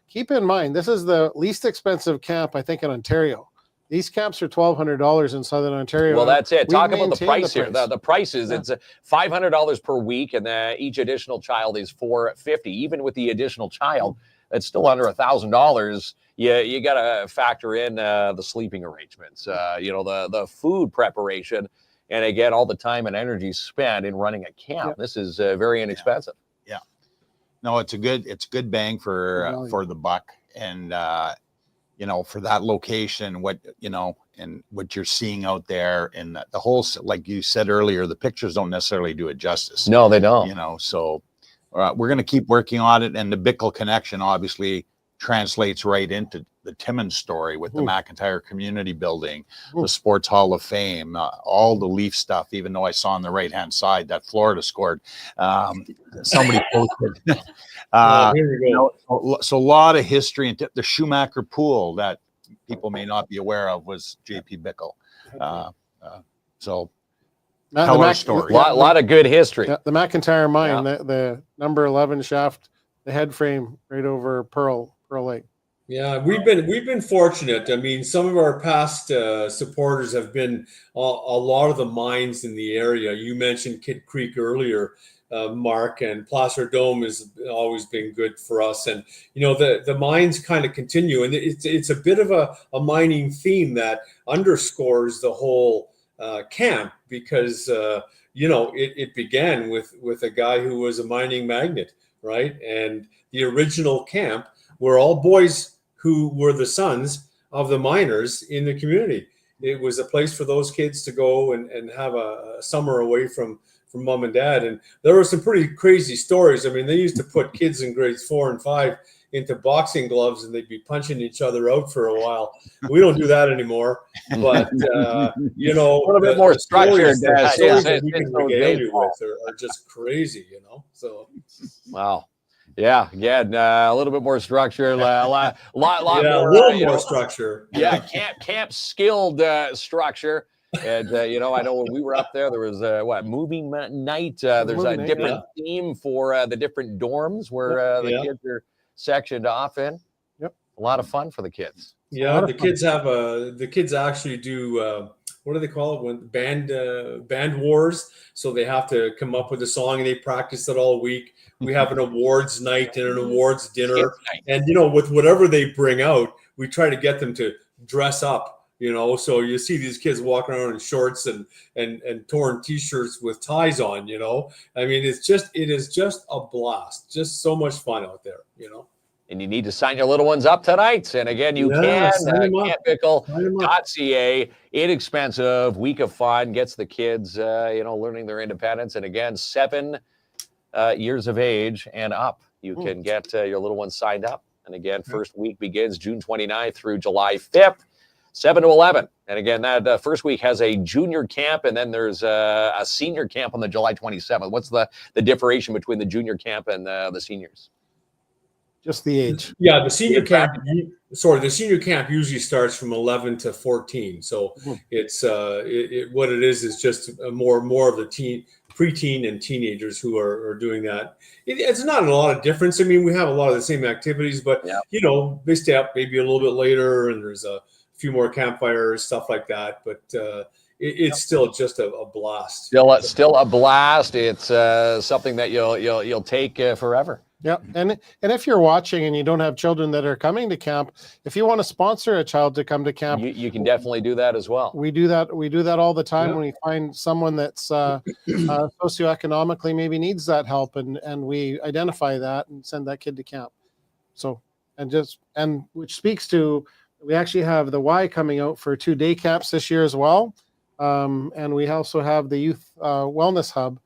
keep in mind, this is the least expensive camp, I think, in Ontario. These camps are $1,200 in Southern Ontario. Well, that's it. Talk about the price here. The prices, it's $500 per week, and each additional child is $450. Even with the additional child, it's still under $1,000. You got to factor in the sleeping arrangements, the food preparation, and again, all the time and energy spent in running a camp. Yep. This is very inexpensive. Yeah. No, it's good bang for the buck, and for that location, and what you're seeing out there, and the whole, like you said earlier, the pictures don't necessarily do it justice. No, they don't. So we're going to keep working on it. And the Bickell connection obviously translates right into the Timmins story with the McIntyre Community Building, the Sports Hall of Fame, all the Leaf stuff, even though I saw on the right-hand side that Florida scored. Somebody posted. Here we go. So a lot of history. And the Schumacher pool that people may not be aware of was J.P. Bickell. So tell our story. A lot of good history. Yeah, the McIntyre mine, the number 11 shaft, the head frame right over Pearl Lake. Yeah, we've been fortunate. I mean, some of our past supporters have been a lot of the mines in the area. You mentioned Kid Creek earlier, Mark, and Placer Dome has always been good for us. And you know, the mines kind of continue, and it's a bit of a mining theme that underscores the whole camp, because you know, it began with a guy who was a mining magnate, right? And the original camp were all boys who were the sons of the miners in the community. It was a place for those kids to go and have a summer away from mom and dad. And there were some pretty crazy stories. I mean, they used to put kids in grades 4 and 5 into boxing gloves, and they'd be punching each other out for a while. We don't do that anymore. But, you know, a little bit more structured. The stories that we can regale you with are just crazy, you know? So, wow. Yeah, again, a little bit more structure, a lot more, a little more structure. Yeah, camp skilled structure. And you know, I know when we were up there was movie night. There's a different theme for the different dorms where the kids are sectioned off in. Yep, a lot of fun for the kids. Yeah, the kids actually do. What do they call it? When band wars. So they have to come up with a song and they practice it all week. We have an awards night and an awards dinner. And, you know, with whatever they bring out, we try to get them to dress up, you know. So you see these kids walking around in shorts and torn T-shirts with ties on, you know. I mean, it is just a blast. Just so much fun out there, you know. And you need to sign your little ones up tonight. And again, you can. Campbickell.ca. Inexpensive, week of fun, gets the kids, you know, learning their independence. And again, 7 years of age and up, you can get your little ones signed up. And again, first week begins June 29th through July 5th, 7 to 11. And again, that first week has a junior camp, and then there's a senior camp on the July 27th. What's the differentiation between the junior camp and the seniors? Just the age. Yeah, the senior camp. The senior camp usually starts from 11 to 14. So it's what it is just more of the preteen and teenagers who are doing that. It's not a lot of difference. I mean, we have a lot of the same activities, but you know, they stay up maybe a little bit later, and there's a few more campfires, stuff like that. But it's still just a blast. Still a blast. It's something that you'll take forever. Yeah, and if you're watching and you don't have children that are coming to camp, if you want to sponsor a child to come to camp, you can definitely do that as well. We do that all the time when we find someone that's socioeconomically maybe needs that help, and we identify that and send that kid to camp. So and which speaks to, we actually have the Y coming out for 2 day camps this year as well, and we also have the Youth Wellness Hub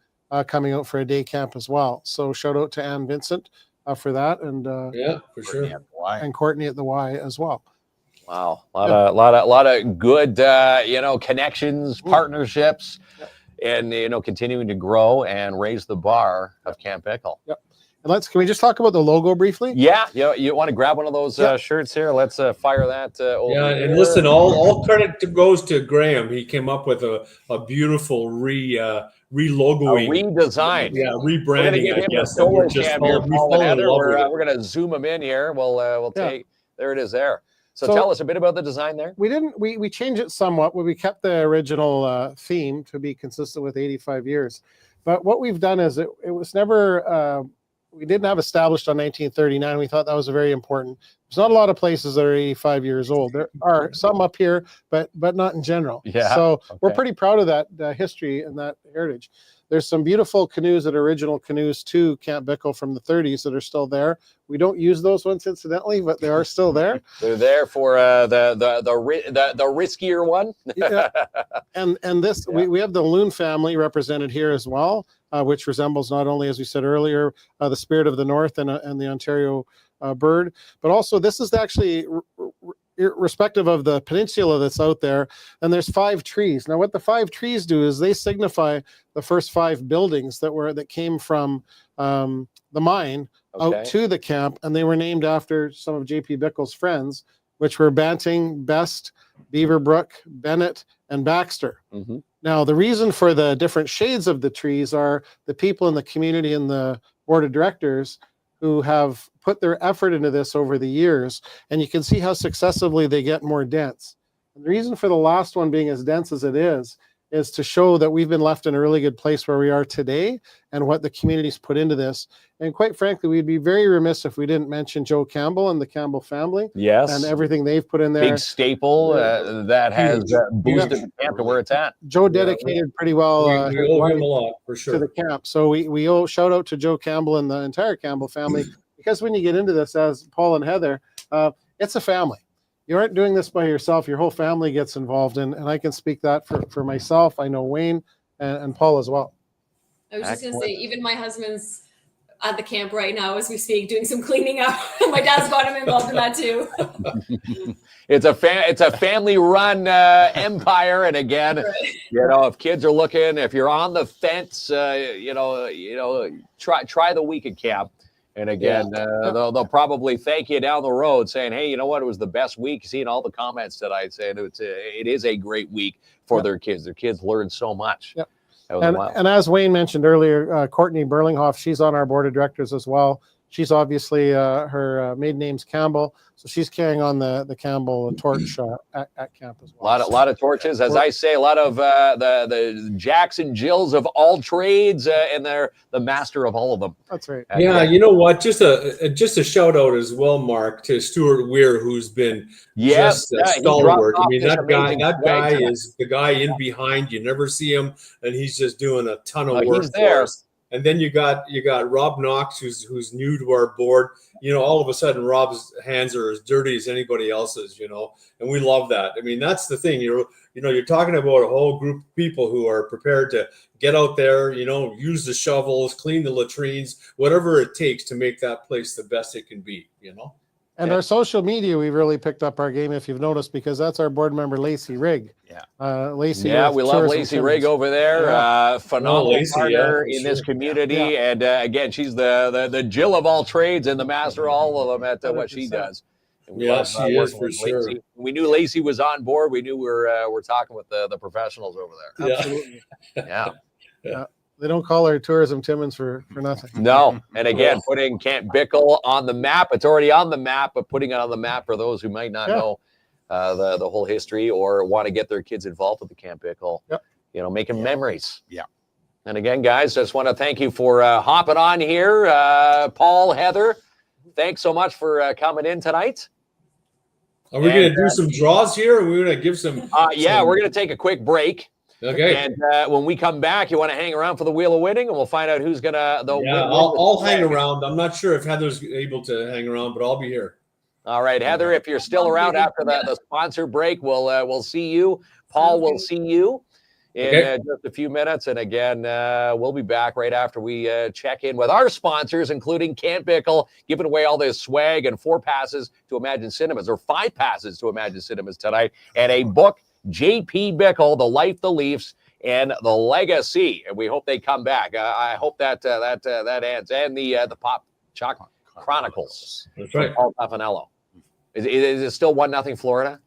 coming out for a day camp as well. So shout out to Ann Vincent for that, and for sure, and Courtney at the Y as well. Wow, a lot of good you know, connections, partnerships, and you know, continuing to grow and raise the bar of Camp Bickell. Yep. And can we just talk about the logo briefly? Yeah, you want to grab one of those shirts here? Let's fire that over and here. listen, all credit goes to Graham. He came up with a beautiful relogoing, redesign, rebranding. I guess we're going to zoom him in here. We'll take, there it is there. So tell us a bit about the design there. We changed it somewhat, but we kept the original theme to be consistent with 85 years. But what we've done is it was never we didn't have established on 1939. We thought that was very important. There's not a lot of places that are 85 years old. There are some up here, but not in general. Yeah. So we're pretty proud of that history and that heritage. There's some beautiful canoes that are original canoes to Camp Bickell from the 30s that are still there. We don't use those ones incidentally, but they are still there. They're there for the riskier one. Yeah. And this, we have the loon family represented here as well, which resembles not only, as we said earlier, the spirit of the North and the Ontario bird, but also this is actually irrespective of the peninsula that's out there. And there's 5 trees. Now, what the 5 trees do is they signify the first 5 buildings that came from the mine out to the camp, and they were named after some of J.P. Bickell's friends, which were Banting, Best, Beaverbrook, Bennett, and Baxter. Mm-hmm. Now, the reason for the different shades of the trees are the people in the community and the board of directors who have put their effort into this over the years, and you can see how successively they get more dense. And the reason for the last one being as dense as it is to show that we've been left in a really good place where we are today and what the community's put into this. And quite frankly, we'd be very remiss if we didn't mention Joe Campbell and the Campbell family. Yes. And everything they've put in there. Big staple that has boosted the camp to where it's at. Joe dedicated pretty well we owe him a lot, for sure, to the camp. So we owe shout out to Joe Campbell and the entire Campbell family, because when you get into this, as Paul and Heather, it's a family. You aren't doing this by yourself. Your whole family gets involved, and I can speak that for myself. I know Wayne and Paul as well. I was just going to say, even my husband's at the camp right now as we speak, doing some cleaning up. My dad's got him involved in that too. It's a family-run empire, and again, you know, if kids are looking, if you're on the fence, try the week at camp. And again, they'll probably thank you down the road, saying, "Hey, you know what? It was the best week." Seeing all the comments tonight saying it is a great week for their kids. Their kids learn so much. Yep. And as Wayne mentioned earlier, Courtney Burlinghoff, she's on our board of directors as well. She's obviously her maiden name's Campbell, so she's carrying on the Campbell torch at camp as well. A lot of torches, as I say, a lot of the Jacks and Jills of all trades, and they're the master of all of them. That's right. You know what? Just a shout out as well, Mark, to Stuart Weir, who's been just a stalwart. I mean, that guy is the guy in behind. You never see him, and he's just doing a ton of work for us. And then you got Rob Knox, who's new to our board. You know, all of a sudden Rob's hands are as dirty as anybody else's, you know, and we love that. I mean, that's the thing. You're talking about a whole group of people who are prepared to get out there, you know, use the shovels, clean the latrines, whatever it takes to make that place the best it can be, you know. And our social media, we've really picked up our game, if you've noticed, because that's our board member, Lacey Rigg. Lacey. Yeah, we love Lacey Rigg over there. Phenomenal partner in this community. And again, she's the Jill of all trades and the master of all of them at what she does. And we love, she is for sure. We knew Lacey was on board. We knew we're talking with the professionals over there. Absolutely. Yeah. They don't call her Tourism Timmins for nothing. No. And again, putting Camp Bickell on the map. It's already on the map, but putting it on the map for those who might not know the whole history or want to get their kids involved with the Camp Bickell, you know, making memories. Yeah. And again, guys, just want to thank you for hopping on here. Paul, Heather, thanks so much for coming in tonight. Are we going to do some draws here? Or are we going to give some? We're going to take a quick break. Okay. And when we come back, you want to hang around for the Wheel of Winning, and we'll find out who's going to. I'll hang around. I'm not sure if Heather's able to hang around, but I'll be here. All right, Heather, if you're still around after the sponsor break, we'll see you. Paul will see you in just a few minutes. And again, we'll be back right after we check in with our sponsors, including Camp Bickell, giving away all this swag and 4 passes to Imagine Cinemas, or 5 passes to Imagine Cinemas tonight, and a book, J.P. Bickell, The Life, the Leafs, and the Legacy. And we hope they come back. I hope that ends. And the Pop Chalk Chronicles. That's right. Paul Taffanello. Is it still 1-0 Florida?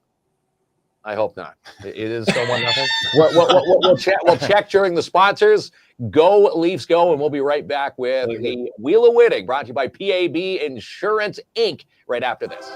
I hope not. It is still 1-0. We'll check during the sponsors. Go Leafs, go, and we'll be right back with the Wheel of Winning, brought to you by PAB Insurance Inc. right after this.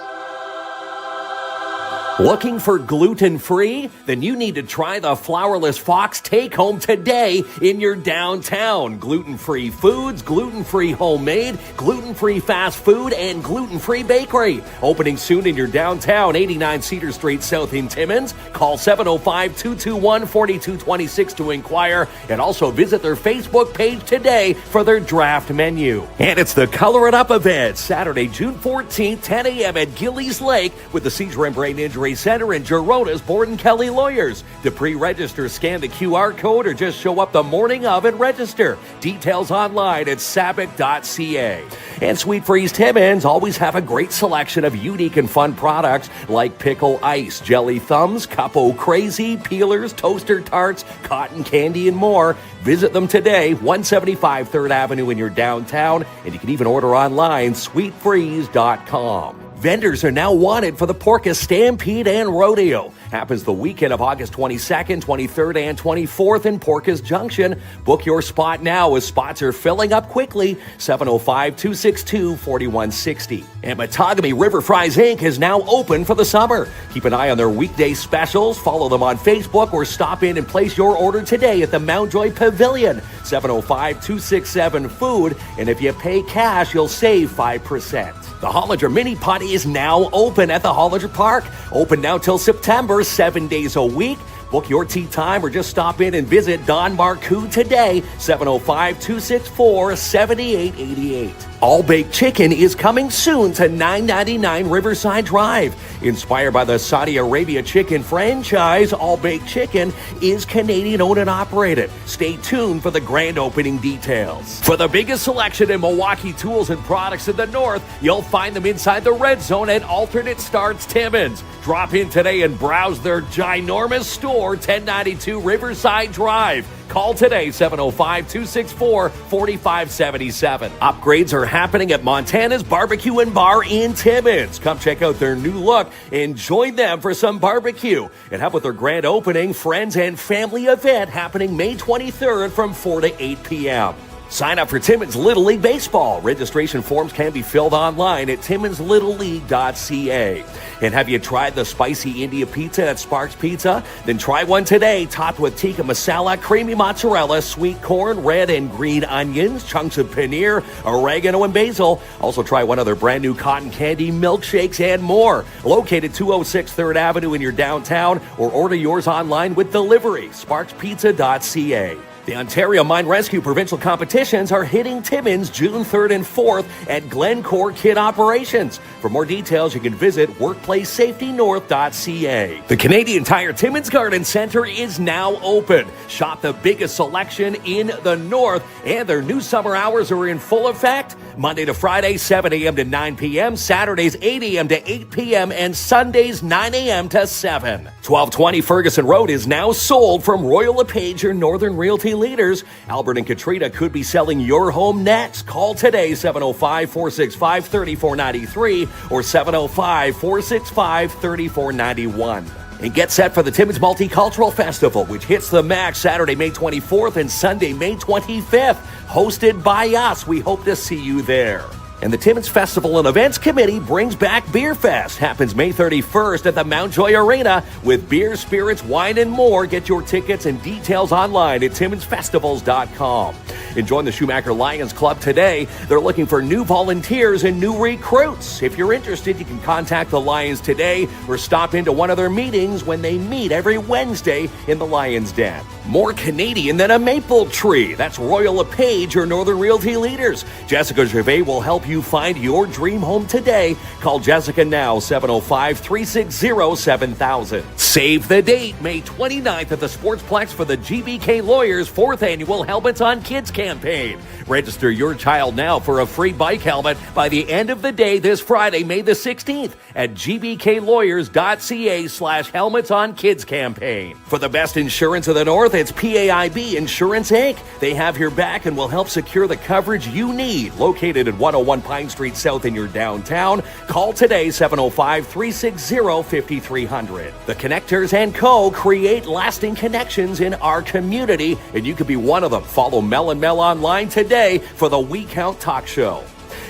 Looking for gluten-free? Then you need to try the Flourless Fox Take-Home today in your downtown. Gluten-free foods, gluten-free homemade, gluten-free fast food, and gluten-free bakery. Opening soon in your downtown, 89 Cedar Street South in Timmins. Call 705-221-4226 to inquire, and also visit their Facebook page today for their draft menu. And it's the Color It Up event, Saturday, June 14th, 10 a.m. at Gillies Lake with the Cedar and Brain Injury Center and Gerona's Borden Kelly Lawyers. To pre-register, scan the QR code or just show up the morning of and register. Details online at sabic.ca. And Sweet Freeze Timmins always have a great selection of unique and fun products like Pickle Ice, Jelly Thumbs, Cup-O Crazy, Peelers, Toaster Tarts, Cotton Candy, and more. Visit them today, 175 3rd Avenue in your downtown, and you can even order online, sweetfreeze.com. Vendors are now wanted for the Porpoise Stampede and Rodeo. Happens the weekend of August 22nd, 23rd, and 24th in Porpoise Junction. Book your spot now as spots are filling up quickly. 705-262-4160. And Matagami River Fries Inc. is now open for the summer. Keep an eye on their weekday specials. Follow them on Facebook or stop in and place your order today at the Mountjoy Pavilion. 705-267-FOOD. And if you pay cash, you'll save 5%. The Hollinger Mini Potty is now open at the Hollinger Park. Open now till September, 7 days a week. Book your tea time or just stop in and visit Don Marcoux today, 705-264-7888. All Baked Chicken is coming soon to 999 Riverside Drive. Inspired by the Saudi Arabia chicken franchise, All Baked Chicken is Canadian-owned and operated. Stay tuned for the grand opening details. For the biggest selection in Milwaukee tools and products in the north, you'll find them inside the Red Zone at Alternate Starts Timmins. Drop in today and browse their ginormous store, 1092 Riverside Drive. Call today, 705-264-4577. Upgrades are happening at Montana's Barbecue and Bar in Timmins. Come check out their new look and join them for some barbecue. And help with their grand opening, friends and family event happening May 23rd from 4 to 8 p.m. Sign up for Timmins Little League Baseball. Registration forms can be filled online at timminslittleleague.ca. And have you tried the spicy India pizza at Sparks Pizza? Then try one today, topped with tikka masala, creamy mozzarella, sweet corn, red and green onions, chunks of paneer, oregano, and basil. Also try one of their brand new cotton candy, milkshakes, and more. Located 206 3rd Avenue in your downtown, or order yours online with delivery, sparkspizza.ca. The Ontario Mine Rescue Provincial Competitions are hitting Timmins June 3rd and 4th at Glencore Kid Operations. For more details, you can visit workplacesafetynorth.ca. The Canadian Tire Timmins Garden Center is now open. Shop the biggest selection in the north, and their new summer hours are in full effect. Monday to Friday, 7 a.m. to 9 p.m., Saturdays 8 a.m. to 8 p.m., and Sundays 9 a.m. to 7. 1220 Ferguson Road is now sold from Royal LePage, your Northern Realty leaders. Albert and Katrina could be selling your home next. Call today, 705-465-3493 or 705-465-3491. And get set for the Timmins Multicultural Festival, which hits the max Saturday, May 24th and Sunday, May 25th. Hosted by us. We hope to see you there. And the Timmins Festival and Events Committee brings back Beer Fest. Happens May 31st at the Mountjoy Arena with beer, spirits, wine, and more. Get your tickets and details online at timminsfestivals.com. And join the Schumacher Lions Club today. They're looking for new volunteers and new recruits. If you're interested, you can contact the Lions today or stop into one of their meetings when they meet every Wednesday in the Lions Den. More Canadian than a maple tree. That's Royal LePage, your Northern Realty leaders. Jessica Gervais will help you find your dream home today. Call Jessica now, 705-360-7000. Save the date, May 29th at the Sportsplex for the GBK Lawyers 4th Annual Helmets on Kids campaign. Register your child now for a free bike helmet by the end of the day this Friday, May the 16th at gbklawyers.ca/helmets on kids campaign. For the best insurance of the North, it's PAIB Insurance Inc. They have your back and will help secure the coverage you need. Located at 101 Pine Street South in your downtown. Call today, 705-360-5300. The Connectors & Co. create lasting connections in our community, and you could be one of them. Follow Mel and Mel online today for the We Count Talk Show.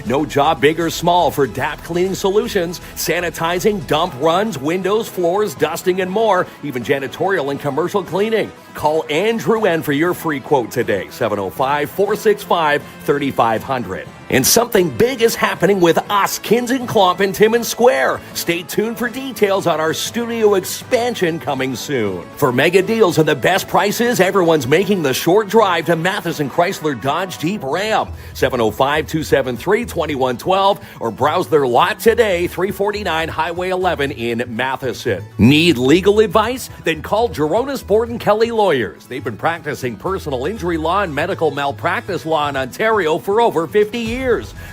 No job big or small for DAP Cleaning Solutions. Sanitizing, dump runs, windows, floors, dusting, and more. Even janitorial and commercial cleaning. Call Andrew N for your free quote today, 705-465-3500. And something big is happening with us, KINZ and KLOMP in Timmins Square. Stay tuned for details on our studio expansion coming soon. For mega deals and the best prices, everyone's making the short drive to Matheson Chrysler Dodge Jeep Ram, 705-273-2112, or browse their lot today, 349 Highway 11 in Matheson. Need legal advice? Then call Geronis Borden Kelly Lawyers. They've been practicing personal injury law and medical malpractice law in Ontario for over 50 years.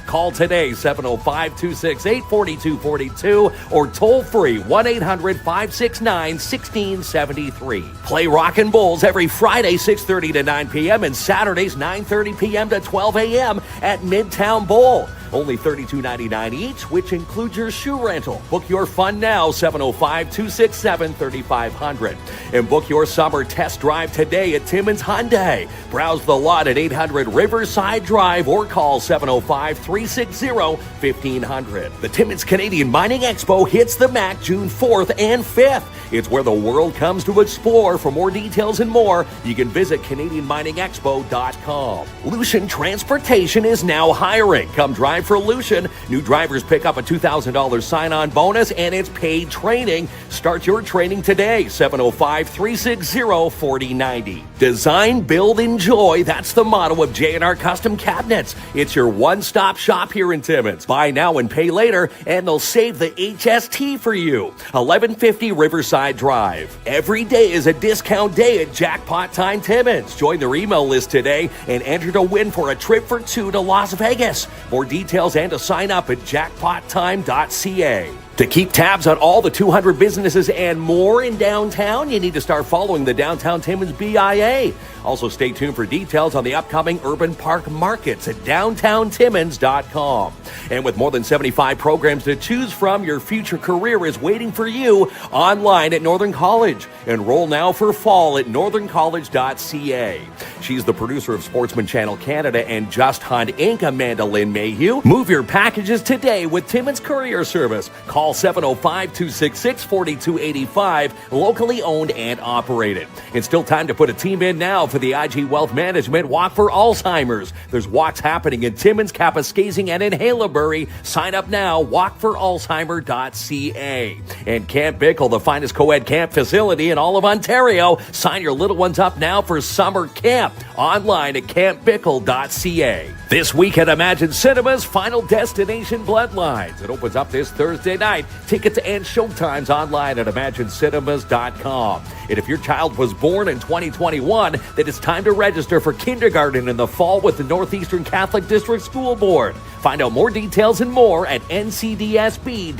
Call today, 705-268-4242, or toll free 1-800-569-1673. Play Rockin' Bulls every Friday, 6:30 to 9 p.m. and Saturdays, 9:30 p.m. to 12 a.m. at Midtown Bowl. Only $32.99 each, which includes your shoe rental. Book your fun now, 705-267-3500. And book your summer test drive today at Timmins Hyundai. Browse the lot at 800 Riverside Drive or call 705-360-1500. The Timmins Canadian Mining Expo hits the MAC June 4th and 5th. It's where the world comes to explore. For more details and more, you can visit CanadianMiningExpo.com. Lucian Transportation is now hiring. Come drive for Lucian. New drivers pick up a $2,000 sign-on bonus, and it's paid training. Start your training today, 705-360-4090. Design, build, enjoy. That's the motto of J&R Custom Cabinets. It's your one-stop shop here in Timmins. Buy now and pay later, and they'll save the HST for you. 1150 Riverside Drive. Every day is a discount day at Jackpot Time Timmins. Join their email list today and enter to win for a trip for two to Las Vegas. More details and to sign up at jackpottime.ca. To keep tabs on all the 200 businesses and more in downtown, you need to start following the Downtown Timmins BIA. Also, stay tuned for details on the upcoming Urban Park Markets at downtowntimmins.com. And with more than 75 programs to choose from, your future career is waiting for you online at Northern College. Enroll now for fall at northerncollege.ca. She's the producer of Sportsman Channel Canada and Just Hunt Inc., Amanda Lynn Mayhew. Move your packages today with Timmins Courier Service. Call 705-266-4285, locally owned and operated. It's still time to put a team in now for the IG Wealth Management Walk for Alzheimer's. There's walks happening in Timmins, Kapuskasing, and in Haileybury. Sign up now, walkforalzheimer.ca. And Camp Bickell, the finest co-ed camp facility in all of Ontario. Sign your little ones up now for summer camp. Online at campbickell.ca. This week at Imagine Cinema's Final Destination Bloodlines. It opens up this Thursday night. Tickets and showtimes online at imaginecinemas.com. And if your child was born in 2021, then it's time to register for kindergarten in the fall with the Northeastern Catholic District School Board. Find out more details and more at ncdsb.on.ca.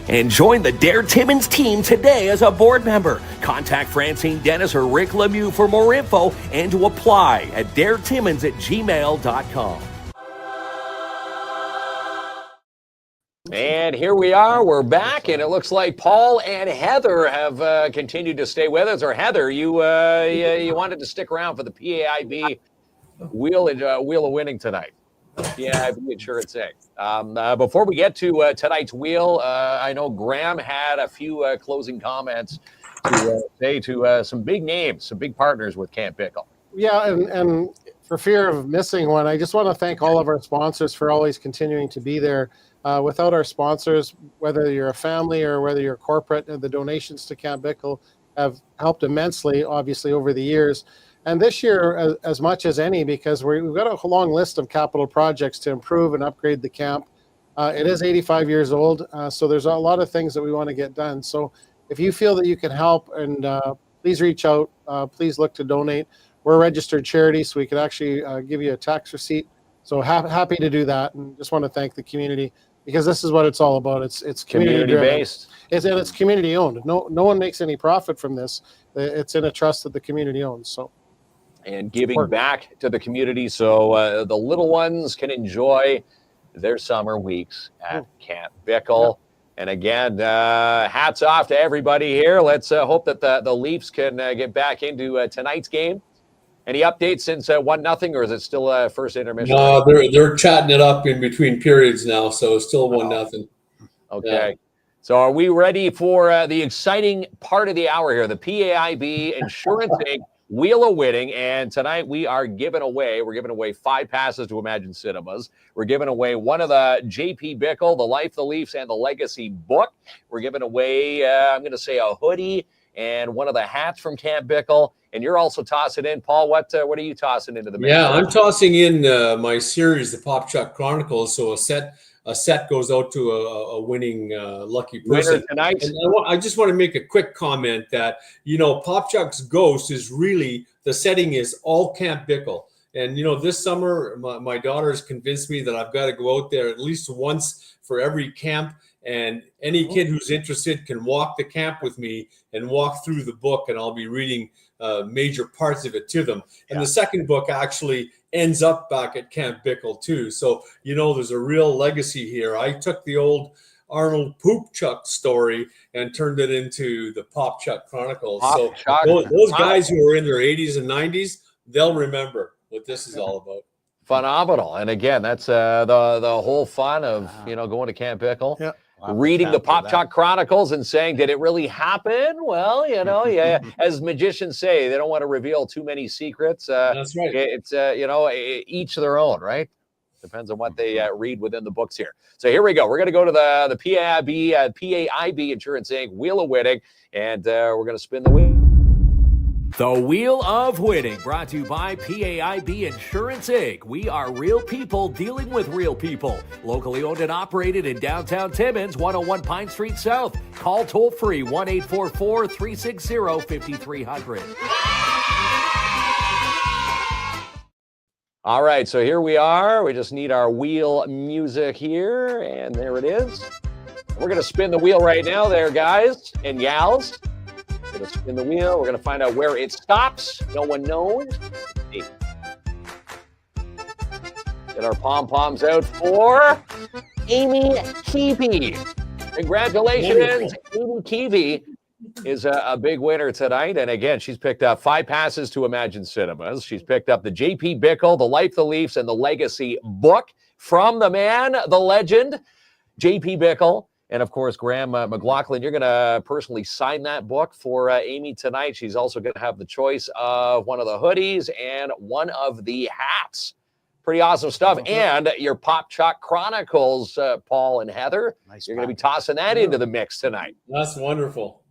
And join the Dare Timmins team today as a board member. Contact Francine Dennis or Rick Lemieux for more info and to apply at daretimmins@gmail.com. And here we are. We're back, and it looks like Paul and Heather have continued to stay with us. Or Heather, you wanted to stick around for the PAIB Wheel of Winning tonight. PAIB Insurance A. Before we get to tonight's wheel, I know Graham had a few closing comments to say to some big names, some big partners with Camp Bickell. Yeah, and for fear of missing one, I just want to thank all of our sponsors for always continuing to be there. Without our sponsors, whether you're a family or whether you're corporate, the donations to Camp Bickell have helped immensely, obviously, over the years. And this year, as much as any, because we've got a long list of capital projects to improve and upgrade the camp. It is 85 years old, so there's a lot of things that we want to get done. So if you feel that you can help, and please reach out, please look to donate. We're a registered charity, so we could actually give you a tax receipt. So happy to do that, and just want to thank the community, because this is what it's all about. It's community based. It's community owned. No one makes any profit from this. It's in a trust that the community owns. So, and giving back to the community so the little ones can enjoy their summer weeks at Camp Bickell. Yeah. And again, hats off to everybody here. Let's hope that the Leafs can get back into tonight's game Any updates since 1-0, or is it still first intermission? No, they're chatting it up in between periods now, so it's still 1-0. Okay. Yeah. So are we ready for the exciting part of the hour here? The PAIB Insurance Inc. Wheel of Winning. And tonight we're giving away 5 passes to Imagine Cinemas. We're giving away one of the J.P. Bickell, The Life, the Leafs, and the Legacy book. We're giving away, I'm going to say, a hoodie and one of the hats from Camp Bickell. And you're also tossing in, Paul, what are you tossing into the mix? Yeah, I'm tossing in my series, the Pop Chuck Chronicles. So a set goes out to a winning lucky person Winner tonight. And I just want to make a quick comment that, Pop Chuck's Ghost is really, the setting is all Camp Bickell. And, this summer, my daughter has convinced me that I've got to go out there at least once for every camp. And any kid who's interested can walk the camp with me and walk through the book, and I'll be reading major parts of it to them. And the second book actually ends up back at Camp Bickell too. So, there's a real legacy here. I took the old Arnold Poop Chuck story and turned it into the Pop Chuck Chronicles. Those guys who are in their 80s and 90s, they'll remember what this is all about. Phenomenal. And again, that's the whole fun of, going to Camp Bickell. Yeah. Reading the Pop Chuck Chronicles and saying, did it really happen? Well, as magicians say, they don't want to reveal too many secrets. That's right. It's, each their own, right? Depends on what they read within the books here. So here we go. We're going to go to the PAIB Insurance Inc. Wheel of Winning, and we're going to spin the wheel. The Wheel of Winning, brought to you by PAIB Insurance Inc. We are real people dealing with real people. Locally owned and operated in downtown Timmins, 101 Pine Street South. Call toll free 1-844-360-5300. All right, so here we are. We just need our wheel music here, and there it is. We're going to spin the wheel right now there, guys and gals. We're going to spin the wheel. We're going to find out where it stops. No one knows. Get our pom-poms out for Amy Keevy. Congratulations. Amy Keevy is a big winner tonight. And again, she's picked up 5 passes to Imagine Cinemas. She's picked up the J.P. Bickell, The Life, the Leafs, and the Legacy book from the man, the legend, J.P. Bickell. And, of course, Graham McLaughlin, you're going to personally sign that book for Amy tonight. She's also going to have the choice of one of the hoodies and one of the hats. Pretty awesome stuff. And your Pop Chuck Chronicles, Paul and Heather. Nice. You're going to be tossing that into the mix tonight. That's wonderful.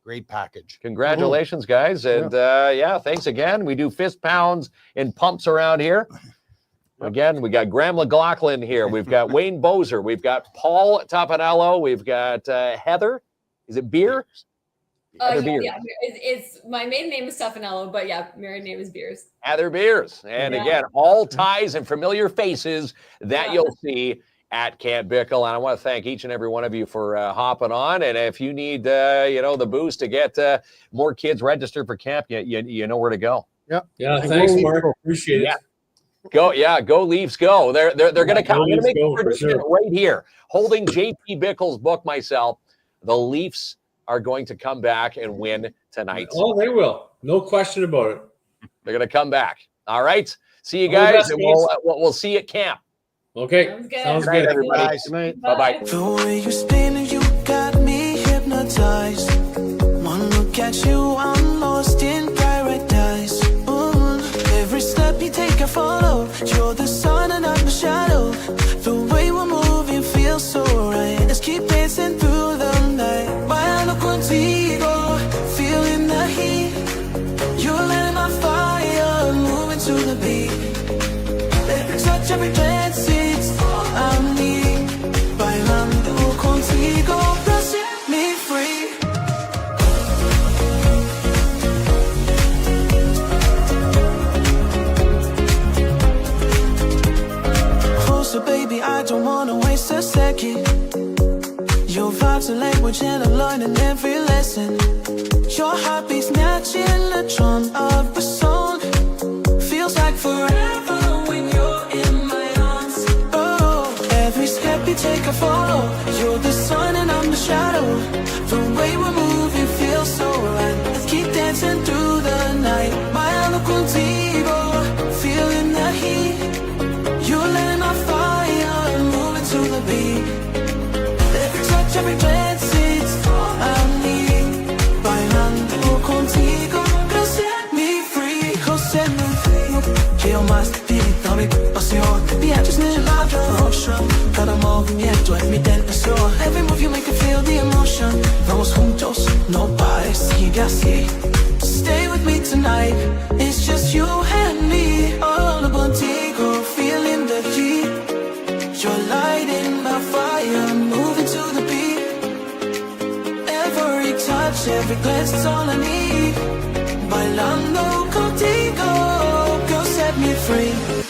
Great package. Congratulations, guys. And, thanks again. We do fist pounds and pumps around here. Again, we got Graham McLaughlin here. We've got Wayne Bozer. We've got Paul Tapanello. We've got Heather. Is it Beer? Heather Beers. Yeah, it's my maiden name is Stefanello, but married name is Beers. Heather Beers. And again, all ties and familiar faces that you'll see at Camp Bickell. And I want to thank each and every one of you for hopping on. And if you need, the boost to get more kids registered for camp, you know where to go. Yep. Yeah, thanks, Mark. Appreciate it. Go Leafs, go. They're going to come. I'm going to make a prediction right here. Holding J.P. Bickell's book myself, the Leafs are going to come back and win tonight. Oh, they will. No question about it. They're going to come back. All right. See you guys, and we'll see you at camp. Okay. Sounds good, everybody. Good night. Bye-bye. The way you spin and you got me hypnotized. One look at you, I'm lost in paradise. Every step you take, I follow. You're the sun and I'm the shadow. The way we're moving feels so right. Let's keep dancing through the night. Bailando contigo, feeling the heat. You're letting my fire, moving to the beat. Every touch, every glance, it's all I need. Bailando contigo, set me free. So baby, I don't wanna waste a second. Your vibes are language and I'm learning every lesson. Your heartbeat's matching the drum of a song. Feels like forever when you're in my arms. Oh, every step you take I follow. You're the sun and I'm the shadow. The way we're moving feels so right. Let's keep dancing through the night. Bailando contigo. be. Every touch, every glance, it's all I need. Bailando contigo, girl, set me free. Girl, set me free. Quiero más de ti, dame pasión. Viajes en el rostro, cada movimiento es mi tentación. Every move you make me feel the emotion. Vamos juntos, no pares, sigue así. Stay with me tonight, it's just you and me. All about contigo, feeling the heat. You're lighting my fire, moving to the beat. Every touch, every glance is all I need. Bailando contigo, girl, set me free.